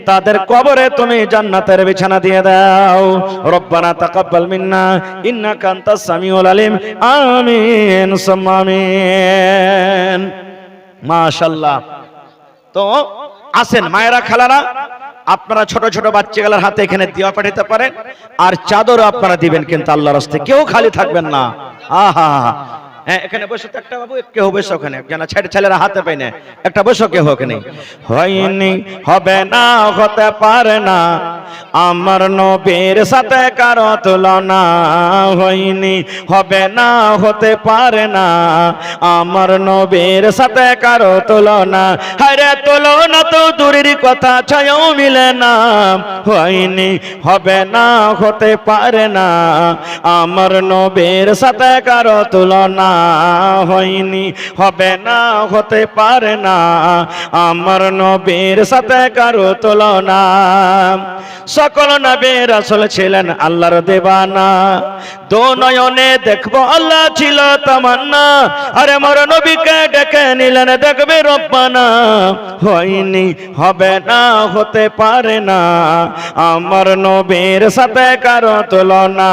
তাদের কবরে তুমি জান্নাতের বিছানা দিয়ে দাও। রব্বানা তাকাব্বাল মিন্না ইন্নাকা আনতাস সামিউল আলিম। আমিন সুম্মা আমিন। মাশাআল্লাহ। তো আসেন মায়েরা খালারা, আপনারা ছোট ছোট বাচ্চাগুলোর হাতে এখানে দিয়া পাঠাতে পারেন, আর চাদরও আপনারা দিবেন, কিন্তু আল্লাহর রাস্তায় কেউ খালি থাকবেন না। আহা, হ্যাঁ এখানে বসে তো একটা বাবু, কেউ বসে ওখানে, যেন ছেলেরা হাতে পাই না, একটা বসো কেউ ওখানে। হয়নি হবে না হতে পারে না আমার নবীর সাথে কারো তুলনা, হয়নি হবে না হতে পারে না আমার নবীর সাথে কারো তুলনা, হায়রে তুলনা তো দূরের কথা ছায়াও মিলে না, হয়নি হবে না হতে পারে না আমার নবীর সাথে কারো তুলনা, হয়নি হবে না হতে পারে না আমার নবীর সাথে কারো তুলনা। সকল নবী রাসূল ছিলেন আল্লাহর দেওয়ানা, দো নয়নে দেখবো আল্লাহ ছিল তামান্না, আরে মোর নবীকে ডেকে নিলেন দেখবে রব্বানা, হয়নি হবে না হতে পারে না আমার নবীর সাথে কারো তুলনা,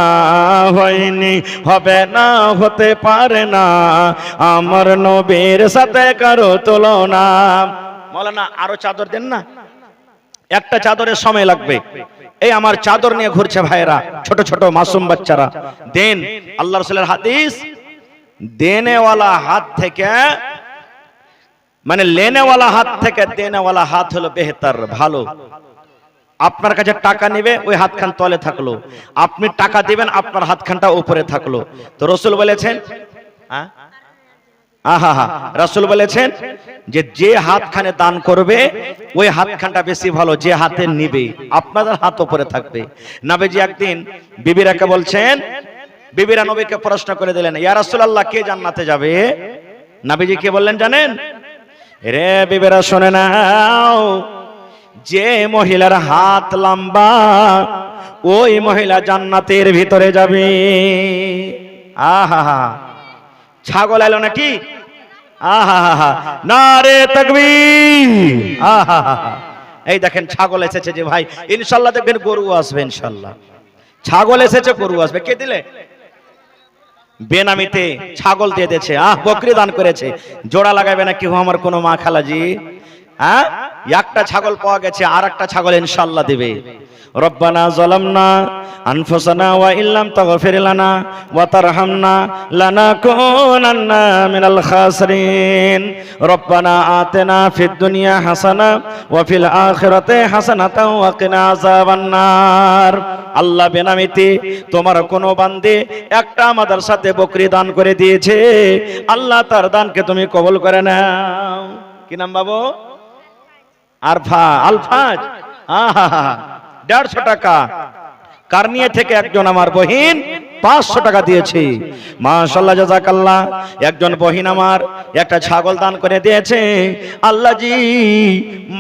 হয়নি হবে না হতে পারে না আমার নবীর সাথে কারো তুলনা। মাওলানা আরো চাদর দেন না, একটা চাদরের সময় লাগবে। এই আমার চাদর নিয়ে ঘুরছে ভাইরা, ছোট ছোট মাসুম বাচ্চারা, দেন। আল্লাহ রাসূলের হাদিস, দেনেওয়ালা হাত থেকে মানে লেনেওয়ালা হাত থেকে দেনেওয়ালা হাত হলো বেহতর, ভালো। আপনার কাছে টাকা নেবে, ওই হাতখান তলে থাকলো, আপনি টাকা দিবেন আপনার হাতখানটা উপরে থাকলো। তো রাসূল বলেছেন, আহা হা, রাসূল বলেছেন যে হাতখানে দান করবে ওই হাতখানটা বেশি ভালো, যে হাতে নিবে আপনাদের হাত উপরে থাকবে। নবীজি একদিন বিবিরাকে বলছেন, বিবিরা নবীকে প্রশ্ন করে দিলেন, ইয়া রাসূলুল্লাহ কে জান্নাতে যাবে? নবীজি কে বললেন জানেন? রে বিবিরা শুনে নাও, যে মহিলার হাত লম্বা ওই মহিলা জান্নাতের ভিতরে যাবে। আহা, ছাগল এলো নাকি? আহা, নারে তাকবীর। আহা, এই দেখেন ছাগল এসেছে যে ভাই, ইনশাল্লাহ দেখবেন গরু আসবে ইনশাল্লাহ। ছাগল এসেছে, গরু আসবে। কে দিলে? বেনামিতে ছাগল দিয়ে দিয়েছে, বকরি দান করেছে। জোড়া লাগাবে না কেউ আমার কোনো মা খালাজি? হ্যাঁ, একটা ছাগল পাওয়া গেছে, আর একটা ছাগল ইনশাল্লাহ দিবে। রব্বানা যালামনা আনফুসানা ওয়া ইল্লাম তাগফির লানা ওয়া তারহামনা লানাকুনান্না মিনাল খাসিরিন। রব্বানা আতিনা ফিদ দুনিয়া হাসানা ওয়া ফিল আখিরাতি হাসানাতাও ওয়া কিনা আযাবান নার। আল্লাহ বেনামিতে তোমার কোন বান্দে একটা আমাদের সাথে বকরি দান করে দিয়েছে, আল্লাহ তার দানকে তুমি কবুল করে নাও। কি নাম বাবু? আরফা, আলফাজ। 150 টাকা। কারনিয়া থেকে একজন আমার বহিন 500 টাকা দিয়েছে। মাশাআল্লাহ, জাযাকাল্লাহ। একজন বহিন আমার একটা ছাগল দান করে দিয়েছে। আল্লাহ জি,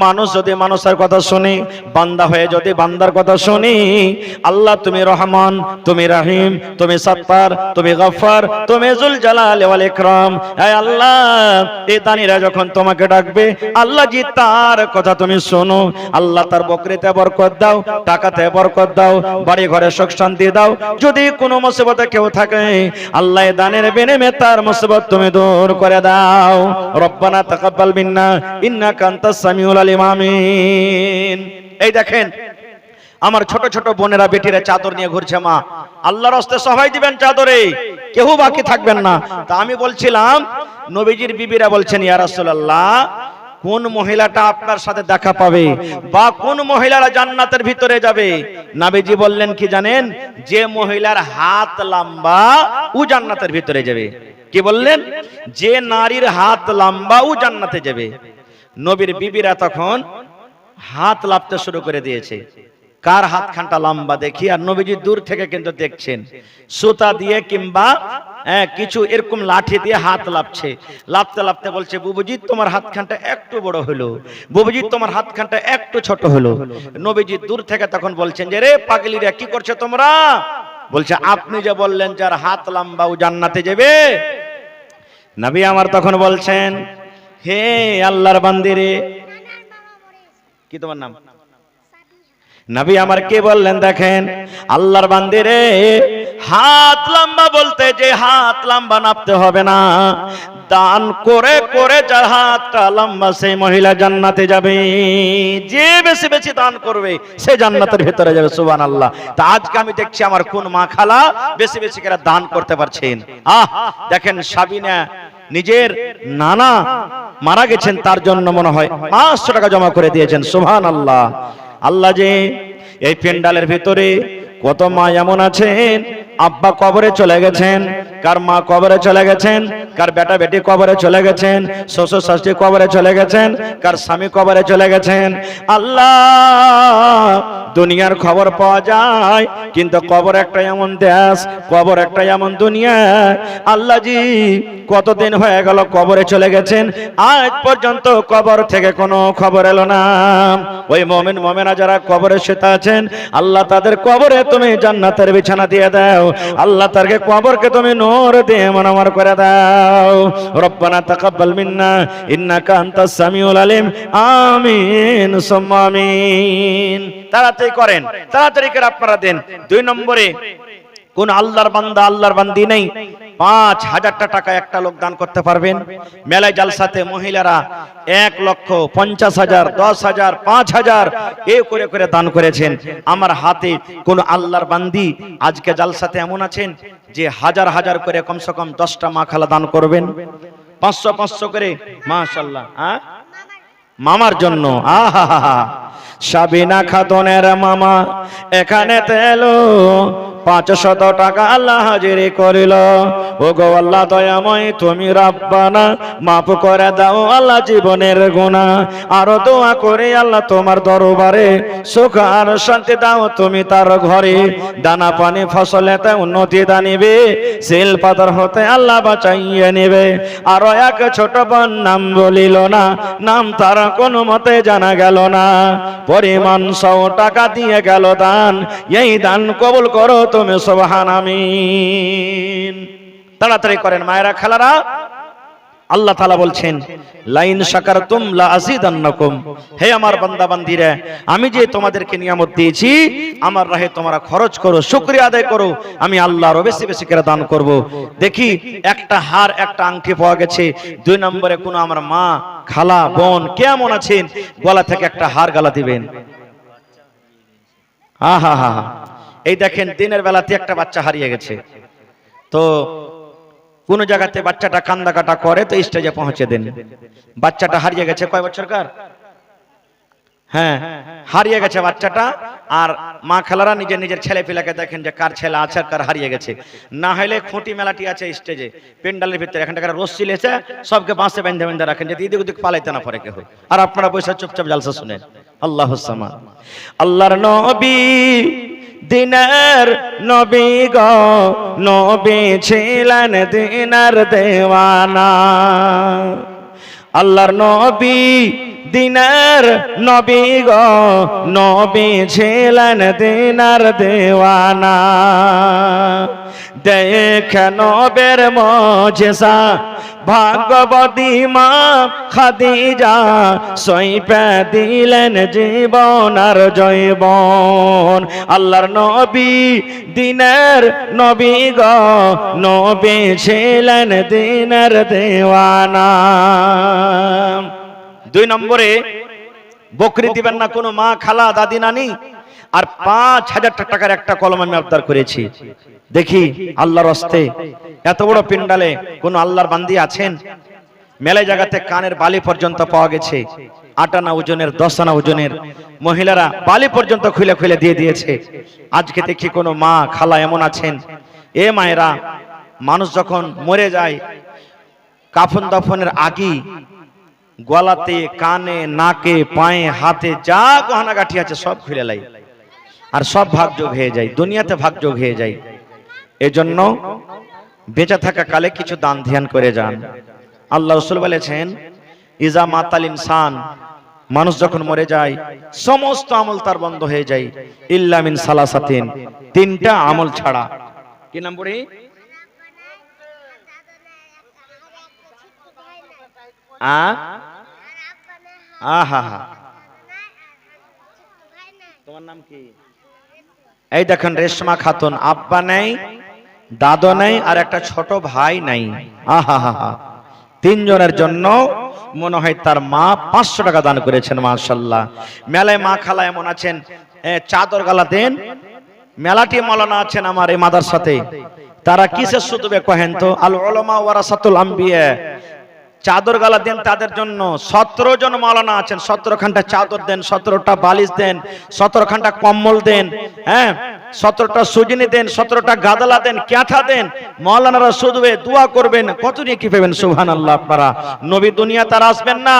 মানুষ যদি মানুষের কথা শুনে, বান্দা হয়ে যদি বান্দার কথা শুনি, আল্লাহ তুমি রহমান, তুমি রহিম, তুমি সত্তার, তুমি গফফার, তুমি যুল জালালি ওয়াল ইকরাম। হে আল্লাহ, এই দানীরা যখন তোমাকে ডাকবে, আল্লাহ জি তার কথা তুমি শোনো। আল্লাহ তার বকরিতে বরকত দাও, টাকাতে বরকত দাও, বাড়ি ঘরে সুখ শান্তি দাও। যদি কোনো মুসিবতে কেউ থাকে, আল্লাহ দানের বিনিময়ে তার মুসিবত তুমি দূর করে দাও। রব্বানা তাকাব্বাল মিন্না ইন্নাকা আনতাস সামিউল আলিম। আমিন। এই দেখেন আমার ছোট ছোট বোনেরা বেটিরা চাদর নিয়ে ঘুরছে। মা, আল্লাহর রাস্তে সবাই দিবেন চাদরে, কেউ বাকি থাকবেন না। তা আমি বলছিলাম, নবীজির বিবিরা বলছেন, ইয়া রাসূলুল্লাহ, কোন মহিলাটা আপনার সাথে দেখা পাবে বা কোন মহিলারা জান্নাতের ভিতরে যাবে? নবীজি বললেন কি জানেন? যে মহিলার হাত লম্বা ও জান্নাতের ভিতরে যাবে। কি বললেন? যে নারীর হাত লম্বা ও জান্নাতে যাবে। নবীর বিবিরা তখন হাত লাপতে শুরু করে দিয়েছে। কার হাতখানটা লম্বা দেখি। আর নবীজি দূর থেকে কিন্তু দেখছেন, সুতা দিয়ে কিংবা কিছু এরকম লাঠি দিয়ে হাত লাপছে। লাপতে লাপতে বলছে, বুবুজি তোমার হাতখানটা একটু বড় হলো, বুবুজি তোমার হাতখানটা একটু ছোট হলো। নবীজি দূর থেকে তখন বলছেন যে, রে পাগলিরা, কি করছো তোমরা? বলছে, আপনি যে বললেন যার হাত লম্বা ও জান্নাতে যাবে। নবী আমার তখন বলছেন, হে আল্লাহর বান্দিরে। কি তোমার নাম? নবী আমার কে বললেন? দেখেন, আল্লাহর বান্দিরে, হাত লম্বা বলতে যে হাত লম্বা নাপতে হবে না, দান করে করে যার হাতটা লম্বা সেই মহিলা জান্নাতে যাবে। যে বেশি বেশি দান করবে সে জান্নাতের ভিতরে যাবে। সুবহানাল্লাহ। তা আজকে আমি দেখছি আমার কোন মা খালা বেশি বেশি করে দান করতে পারছেন। দেখেন, সাবিনা নিজের নানা মারা গেছেন, তার জন্য মনে হয় 500 টাকা জমা করে দিয়েছেন। সুবহানাল্লাহ। আল্লাহ যে এই পেন্ডালের ভিতরে কত মা এমন আছেন, আব্বা কবরে চলে গেছেন, কার মা কবরে চলে গেছেন, কার বেটা বেটি কবরে চলে গেছেন, শ্বশুর শাশুড়ি কবরে চলে গেছেন, কার স্বামী কবরে চলে গেছেন। আল্লাহ, দুনিয়ার খবর পাওয়া যায়, কিন্তু কবর একটা এমন দেশ, কবর একটা এমন দুনিয়া। আল্লাহ জি, কতদিন হয়ে গেল কবরে চলে গেছেন, আজ পর্যন্ত কবর থেকে কোনো খবর এলো না। ওই মুমিন মুমিনা যারা কবরে শুয়ে আছেন, আল্লাহ তাদের কবরে তুমি জান্নাতের বিছানা দিয়ে দাও। আল্লাহ তারকে কবরকে তুমি নূর দিয়ে মনোমর করে দাও। রব্বানা তাকাব্বাল মিন্না ইন্নাকা আনতাস সামিউল আলিম। আমিন সুম্মা আমিন। তাড়াতাড়ি করেন, তাড়াতাড়ি করে আপনারা দেন। 2 নম্বরে, কোন আল্লাহর বান্দা আল্লাহর বান্দি নেই 5000 টাকা একটা লোক দান করতে পারবেন। মেলায় জালসাতে মহিলারা 1,50,000, 10,000, 5,000 এই করে করে দান করেছেন। আমার হাতে কোন আল্লাহর বান্দি আজকে জালসাতে এমন আছেন যে হাজার হাজার করে কমসে কম 10টা মা খালা দান করবেন, 500 করে। মাশাআল্লাহ। মামার জন্য সাবিনা খাতুনের মামা এখানে এলো, 500 টাকা আল্লাহ হাজিরি করিল। ও গো আল্লাহ দয়াময়, তুমি রাব্বানা মাফ করে দাও আল্লাহ জীবনের গুনাহ। আরো দোয়া করে আল্লাহ তোমার দরবারে সুখ আর শান্তি দাও তুমি তার ঘরে। দানা পানি ফসলেতে উন্নতি দানিবে, সিল পাথর হতে আল্লাহ বাঁচাইয়ে নেবে। আর এক ছোট বোন নাম বলিল না, নাম তার কোনো মতে জানা গেল না, পরিমাণ 100 টাকা দিয়ে গেল দান। এই দান কবুল করো তুমি, সুবহান আমিন। তাড়াতাড়ি করেন মায়েরা খালারা। আল্লাহ তাআলা বলছেন লাইন শাকারতুম লা আযীদান্নাকুম। হে আমার বান্দা বান্দীরা, আমি যে তোমাদেরকে নিয়ামত দিয়েছি আমার রাহে তোমরা খরচ করো, শুকরিয়া আদায় করো, আমি আল্লাহ আরো বেশি বেশি করে দান করব। দেখি একটা হার একটা আংটি পাওয়া গেছে। 2 নম্বরে কোন আমার মা খালা বোন কেমন আছেন, গলা থেকে একটা হার গালা দিবেন। হা হা। এই দেখেন দিনের বেলাতে একটা বাচ্চা হারিয়ে গেছে, তো কোন জায়গাতে বাচ্চাটা কান্দা কাটা করে তো স্টেজে পৌঁছে দেন। বাচ্চাটা হারিয়ে গেছে, কয় বছরকার? হ্যাঁ, হারিয়ে গেছে বাচ্চাটা। আর মা খালারা নিজের নিজের ছেলে পিলাকে দেখেন যে কার ছেলে আছে কার হারিয়ে গেছে। না হলে খুঁটি মেলাটি আছে স্টেজে পেন্ডালের ভিতরে, এখানটা রশ্মি লেছে সবকে বাঁশে বেঁধে বেঁধে রাখেন যাতে এদিক ওদিক পালাইতে না পারে কেউ। আর আপনারা বসে চুপচাপ জালসা শুনেন। আল্লাহুস সামাদ। আল্লাহর নবী দিনের নবী গো, নবী ছিলেন দিনের দেওয়ানা। আল্লাহর নবী দিনের নবী গো, নবী ছিলেন দিনের দেওয়ানা। দেখে নবের মুজিজা ভাগ্যবতী মা খাদিজা, সইপে দিলেন জীবন আর জৈবন। আল্লাহর নবী দিনের নবী গো, নবী ছিলেন দিনের দেওয়ানা। 2 নম্বরে বকরি দিবেন না কোনো মা খালা দাদি নানি। আর 5000 টাকার একটা কলম আমি আবদার করেছি। দেখি আল্লাহর হস্তে এত বড় পিন্ডালে কোন আল্লাহর বান্দি আছেন? মেলা জায়গাতে কানের বালি পর্যন্ত পাওয়া গেছে, 8 আনা ওজনের 10 আনা ওজনের। মহিলারা বালি পর্যন্ত খুলে খুলে দিয়ে দিয়েছে। আজকে দেখি কোন মা খালা এমন আছেন, এ মায়েরা মানুষ যখন মরে যায় কাফন দাফনের আগে গলাতে কানে নাকে পায়ে হাতে যা গহনা গাঠি আছে সব খুলে লাই, আর সব ভাগযোগ হয়ে যায়, দুনিয়াতে ভাগযোগ হয়ে যায়। এজন্য বেঁচে থাকা কালে কিছু দান ধ্যান করে যান। আল্লাহ রাসূল বলেছেন ইজা মাতাল ইনসান, মানুষ যখন মরে যায় সমস্ত আমল তার বন্ধ হয়ে যায়, ইল্লা মিন সালাসাতিন, 3টা আমল ছাড়া। কি নাম পড়ি? তোমার নাম কি? এই দেখেন রেশমা খাতুন, আব্বা নাই, দাদা নাই, আর একটা ছোট ভাই নাই। আহা, 3 জনের জন্য মনে হয় তার মা 500 টাকা দান করেছেন। মাশাআল্লাহ। মেলায় মা খালা এমন আছেন, চাদর গালা দেন। মেলাটি মাওলানা আছেন আমার এই মাদ্রাসাতে, তারা কিসের সুতবে কহেন তো? আল উলামা ওয়ারাসাতুল আম্বিয়া। চাদর গালা দেন তাদের জন্য। 17 জন মাওলানা আছেন, 17 খানটা চাদর দেন, 17টা বালিশ দেন, 17 খানটা কম্বল দেন, 17টা সুজনি দেন, 17টা গাদালা দেন, ক্যাথা দেন। মাওলানারা শুধবে দোয়া করবেন, কত নিয়ে কি পাবেন। সুবহানাল্লাহ। আপনারা নবী দুনিয়া তার আসবেন না,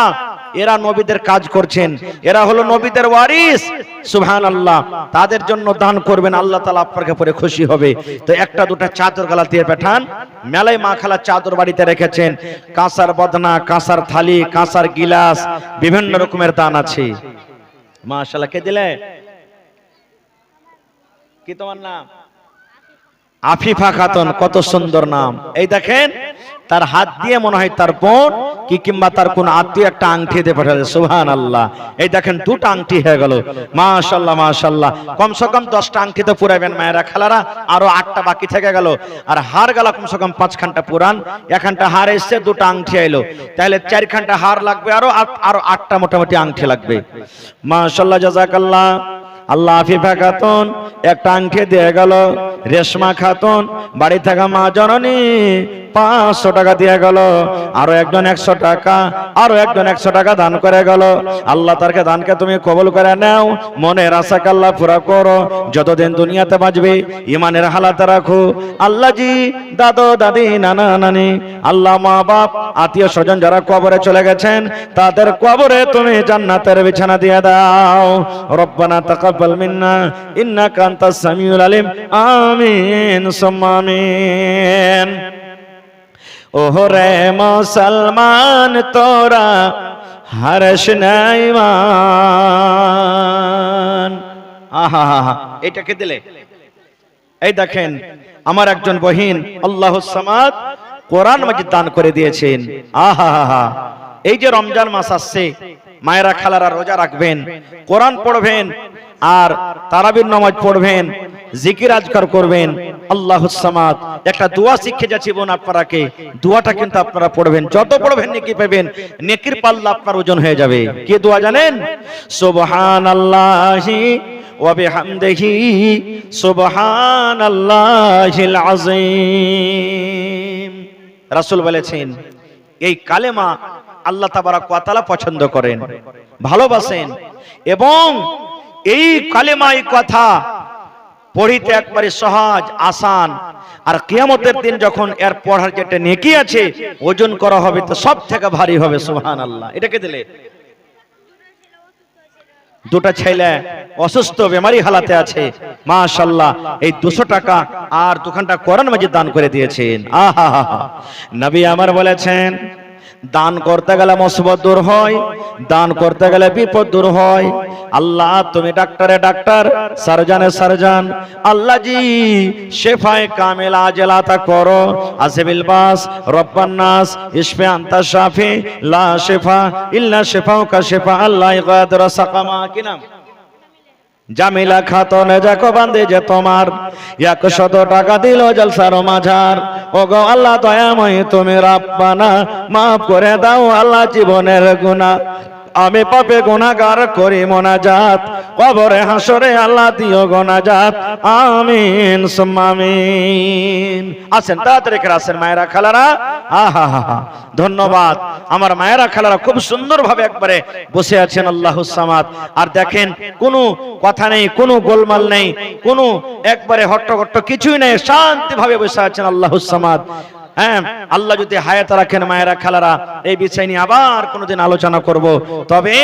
এরা নবীদের কাজ করছেন, এরা হলো নবীদের ওয়ারিস। সুবহানাল্লাহ। তাদের জন্য দান করবেন, আল্লাহ তাআলা আপনার উপরে খুশি হবে। তো 1টা 2টা চাদর গালা দিয়ে পাঠান। মেলায় মা খালা চাদর বাড়িতে রেখেছেন, কাঁসার বদনা, কাঁসার থালি, কাঁসার গিলাস, বিভিন্ন রকমের দান আছে। মাশাআল্লাহ। কে দিলে? কি তোমার নাম? আফিফা খাতুন, কত সুন্দর নাম। এই দেখেন তার হাত দিয়ে মনে হয় তার বোন কি কিংবা তার কোন আত্মীয় একটা আংটি দিয়ে পাঠালে। সুবহানাল্লাহ। এই দেখেন 2টা আংটি হয়ে গেল। মাশাআল্লাহ মাশাআল্লাহ। কমসে কম 10টা আংটি তো পুরাবেন মায়েরা খালারা, আরো 8টা বাকি থেকে গেল। আর হার গেল কমসে কম 5 খানটা পুরান। এখানটা হার এসছে, 2টা আংটি আইলো, তাহলে 4 খানটা হার লাগবে, আরো 8টা মোটামুটি আংটি লাগবে। মাশাআল্লাহ জাযাকাল্লাহ। আল্লাহ আফিফা খাতুন একটা আংটি দিয়ে গেল। রেশমা খাতুন বাড়ি থাকা মা জননী 500 টাকা দিয়ে গেল, আরো একজন 100 টাকা, আরো একজন 100 টাকা দান করে গেল। আল্লাহ তারকে দানকে তুমি কবুল করে নাও, মনের আশাকে আল্লাহ পুরা করো। যতদিন দুনিয়াতে বাঁচবে ইমানের হালাতে রাখো। আল্লাহ জি, দাদু দাদি, নানা নানি, আল্লাহ মা বাপ, আত্মীয় স্বজন যারা কবরে চলে গেছেন, তাদের কবরে তুমি জান্নাতের বিছানা দিয়ে দাও। রব্বানা তাকাব্বাল মিন্না ইন্নাকা আনতাস সামিউল আলিম। আমিন সুম্মা আমিন। ওরে মুসলমান তোরা হারিস না ঈমান। আহা, এটাকে দিলে এই দেখেন আমার একজন বহিন আল্লাহুস সামাদ কোরআন মাজিদ দান করে দিয়েছেন। আহা, এই যে রমজান মাস আসছে, মায়েরা খালারা রোজা রাখবেন, কোরআন পড়বেন, আর তারাবির নামাজ পড়বেন, জিকির আজকার করবেন। আল্লাহুস সামাদ একটা দোয়া শিখে যাচ্ছি বোন আপনারাকে, দোয়াটা কিন্তু আপনারা পড়বেন, যত পড়বেন নেকি পাবেন, নেকির পাল্লা আপনার ওজন হয়ে যাবে। কি দোয়া জানেন? সুবহানাল্লাহি ওয়া বিহামদিহি সুবহানাল্লাহিল আযীম। রাসূল বলেছেন এই কালেমা আল্লাহ তাবারাক ওয়া তাআলা পছন্দ করেন, ভালোবাসেন, এবং এই কালেমা, এই কথা পড়িতে একবারে সহজ, আসান। আর কিয়ামতের দিন যখন এর পড়ার যেটা নেকি আছে ওজন করা হবে তো সব থেকে ভারী হবে। সুবহানাল্লাহ। এটাকে দিলে দুটা ছেলে অসুস্থ বেমারি হালাতে আছে, মাশাআল্লাহ, এই 200 টাকা আর 2 ঘন্টা কোরআন মাজিদ দান করে দিয়েছেন। আহা, নবী আমার বলেছেন দান করতে গেলে মুসিবত দূর হয়, দান করতে গেলে বিপদ দূর হয়। আল্লাহ তুমি ডাক্তারে ডাক্তার, সার্জনে সার্জন, আল্লাহ জি শেফায়ে কামিল আজেল আতা করো। আসিবিল বাস রব্বান নাস ইশফি আনতা শাফি লা শিফা ইল্লা শিফাউকা শিফা আল্লাহ ইগাদিরু সাকামা। কি নাম? জামিলা খাতুন যাকো বান্দে যে তোমার 100 টাকা দিল জলসার মাঝার। ওগো আল্লাহ দয়াময় তুমি রাব্বানা, মাফ করে দাও আল্লাহ জীবনের গুনাহ। আমি পাপে গুনাহগার করি মোনাজাত, কবরে হাসরে আল্লাহ দিও গুনাজাত। আমিন সুম্মা আমিন। আসেন তাড়াতাড়ি করে আসেন মায়েরা খালারা। আহা, ধন্যবাদ। আমার মায়েরা খালারা খুব সুন্দরভাবে একবারে বসে আছেন আল্লাহুস সামাদ। আর দেখেন কোনো কথা নেই, কোনো গোলমাল নেই, কোনো একবারে হট্টগট্ট কিছুই নেই, শান্তিভাবে বসে আছেন আল্লাহুস সামাদ। হ্যাঁ, আল্লাহ যদি হায়াত রাখেন মায়েরা খালারা এই বিষয় নিয়ে আবার কোনোদিন আলোচনা করব। তবে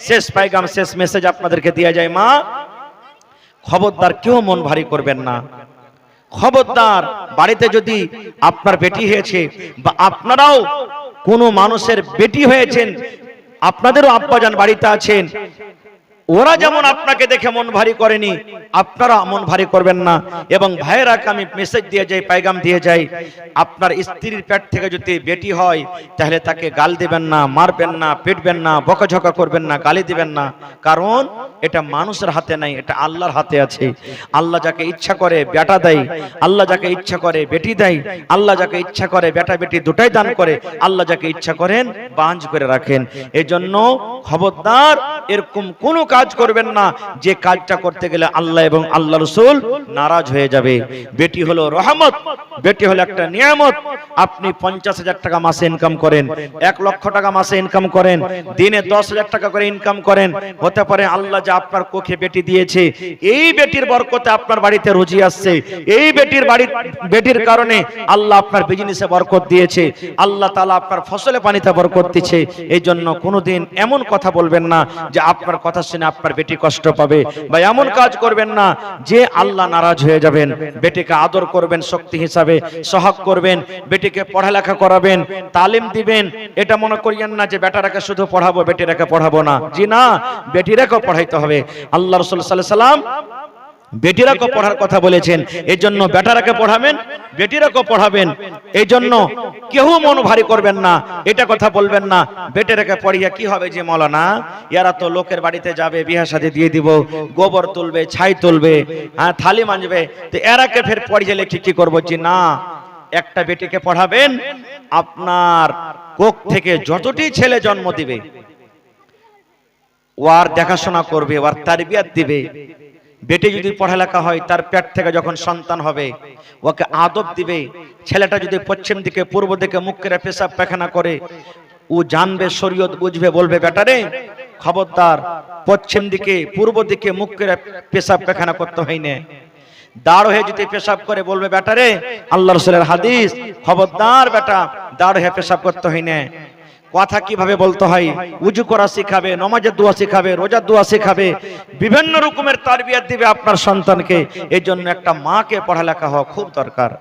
শেষ পায়গাম, শেষ মেসেজ আপনাদেরকে দিয়ে যায়, মা খবরদার কেউ মন ভারী করবেন না। খবরদার, বাড়িতে যদি আপনার বেটি হয়েছে বা আপনারাও কোনো মানুষের বেটি হয়েছেন, আপনাদেরও আব্বাজান বাড়িতে আছেন, ওরা যেমন আপনাকে দেখে মন ভারী করেনি, আপনারা মন ভারী করবেন না। এবং ভাইয়েরাকে আমি মেসেজ দিয়ে যাই, পায়গাম দিয়ে যাই, আপনার স্ত্রীর পেট থেকে যদি বেটি হয় তাহলে তাকে গাল দিবেন না, মারবেন না, পিটবেন না, বকাঝকা করবেন না, গালি দিবেন না। কারণ এটা মানুষের হাতে নাই, এটা আল্লাহর হাতে আছে। আল্লাহ যাকে ইচ্ছা করে বেটা দেয়, আল্লাহ যাকে ইচ্ছা করে বেটি দেয়, আল্লাহ যাকে ইচ্ছা করে বেটা বেটি দুটাই দান করে, আল্লাহ যাকে ইচ্ছা করেন বাঞ্জ করে রাখেন। এজন্য খবরদার এরকম কোনো কাজ করবেন না যে কাজটা করতে গেলে আল্লাহ এবং আল্লাহ রাসূল নারাজ হয়ে যাবে। বেটি হলো রহমত, বেটি হলো একটা নিয়ামত। আপনি 50,000 টাকা মাসে ইনকাম করেন, 1 লক্ষ টাকা মাসে ইনকাম করেন, দিনে 10,000 টাকা করে ইনকাম করেন, হতে পারে আল্লাহ যা আপনার কোখে বেটি দিয়েছে, এই বেটির বরকতে আপনার বাড়িতে রুজি আসছে, এই বেটির কারণে আল্লাহ আপনার বিজনেসে বরকত দিয়েছে, আল্লাহ তাআলা আপনার ফসলে পানিতে বরকত দিয়েছে। এই জন্য কোনোদিন এমন কথা বলবেন না যে আপনার কথা শুনে আপনার বেটি কষ্ট পাবে, বা এমন কাজ করবেন না যে আল্লাহ নারাজ হয়ে যাবেন। বেটিকে আদর করবেন, শক্তি হিসাবে সহাগ করবেন, বেটিকে পড়ালেখা করাবেন, তালিম দিবেন। এটা মনে করিয়েন না যে বেটারাকে শুধু পড়াবো, বেটিরাকে পড়াবো না। জি না, বেটিরাকেও পড়াইতে হবে। আল্লাহ রাসূল সাল্লাল্লাহু আলাইহি সাল্লাম বেটিরাকে পড়ার কথা বলেছেন, এই জন্য বেটারাকে পড়াবেন, বেটিরাকে পড়াবেন। এই জন্য কেউ মন ভারী করবেন না, এটা কথা বলবেন না বেটিরাকে পড়িয়া কি হবে যে মৌলানা এরা তো লোকের বাড়িতে যাবে, বিয়ে শাদী দিয়ে দিব, গোবর তুলবে, ছাই তুলবে, হ্যাঁ থালি মানবে, তো এরাকে ফের পড়িয়ে লেখি কি করবো? জি না, একটা বেটিকে পড়াবেন, আপনার কোখ থেকে যতটি ছেলে জন্ম দিবে ওর দেখাশোনা করবে, ওর তারবিয়াত দিবে। বেটি যদি পড়ালেখা হয়, তার পেট থেকে যখন সন্তান হবে ওকে আদব দিবে। ছেলেটা যদি পশ্চিম দিকে পূর্ব দিকে মুখ করে পেশাব পায়খানা করে, ও জানবে, শরীয়ত বুঝবে, বলবে বেটারে খবরদার পশ্চিম দিকে পূর্ব দিকে মুখ করে পেশাব পায়খানা করতে হয় না। দাঁড় হয়ে যদি পেশাব করে, বলবে বেটারে আল্লাহ রাসূলের হাদিস, খবরদার বেটা দাঁড় হয়ে পেশাব করতে হয় না। কথা কিভাবে বলতে হয়, উজু করা শিখাবে, নামাজের দোয়া শিখাবে, রোজার দোয়া শিখাবে, বিভিন্ন রকমের তারবিয়াত দিবে আপনার সন্তানকে। এই জন্য একটা মাকে পড়ালেখা হওয়া খুব দরকার,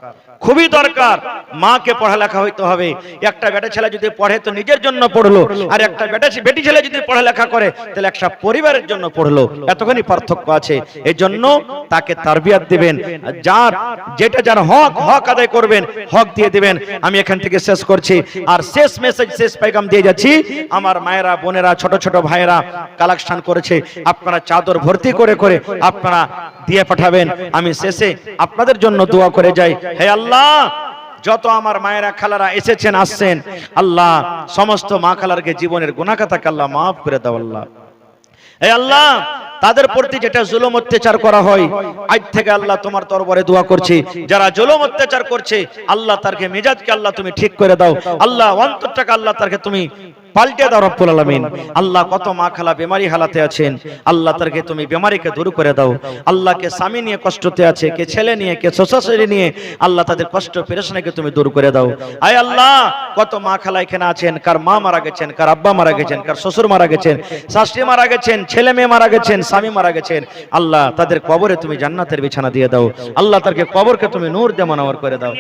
খুবই দরকার। মাকে পড়ালেখা হইতে হবে। একটা বেটা ছেলে যদি পড়ে তো নিজের জন্য পড়লো, আর একটা বেটি ছেলে যদি পড়ালেখা করে তাহলে একটা পরিবারের জন্য পড়লো। এতখানি পার্থক্য আছে। এই জন্য তাকে তারবিয়াত দিবেন, যার যেটা যার হক, হক আদায় করবেন, হক দিয়ে দিবেন। আমি এখান থেকে শেষ করছি, আর শেষ মেসেজ, শেষ পেগাম দিয়ে যাচ্ছি। আমার মায়েরা, বোনেরা, ছোট ছোট ভাইয়েরা কালেকশন করেছে, আপনারা চাদর ভর্তি করে করে আপনারা দিয়ে পাঠাবেন। আমি শেষে আপনাদের জন্য দোয়া করে যাই। হে আল্লাহ, যত আমার মায়েরা খালারা এসেছেন, আসছেন, আল্লাহ সমস্ত মা খালারকে জীবনের গুনাহ খাতাকে আল্লাহ মাফ করে দাও। আল্লাহ, হে আল্লাহ, তাদের প্রতি যেটা জুলুম অত্যাচার করা হয়, আজ থেকে আল্লাহ তোমার দরবারে দোয়া করছি, যারা জুলুম অত্যাচার করছে আল্লাহ তারকে মেজাজকে আল্লাহ তুমি ঠিক করে দাও। আল্লাহ অন্তরটাকে আল্লাহ তারকে তুমি পাল্টে দাও রব্বুল আলামিন। আল্লাহ কত মা খালা বেমারি হালাতে আছেন, আল্লাহ তারকে তুমি বেমারিকে দূর করে দাও। আল্লাহকে স্বামী নিয়ে কষ্টতে আছে, কে ছেলে নিয়ে, কে শ্বশুর নিয়ে, আল্লাহ তাদের কষ্ট পেরেশানিকে তুমি দূর করে দাও। আয় আল্লাহ, কত মা খালা এখানে আছেন, কার মা মারা গেছেন, কার আব্বা মারা গেছেন, কার শ্বশুর মারা গেছেন, শাশুড়ি মারা গেছেন, ছেলে মেয়ে মারা গেছেন, স্বামী মারা গেছেন, আল্লাহ তাদের কবরে তুমি জান্নাতের বিছানা দিয়ে দাও। আল্লাহ তাদেরকে কবরকে তুমি নূর দিয়ে মনোয়ার করে দাও।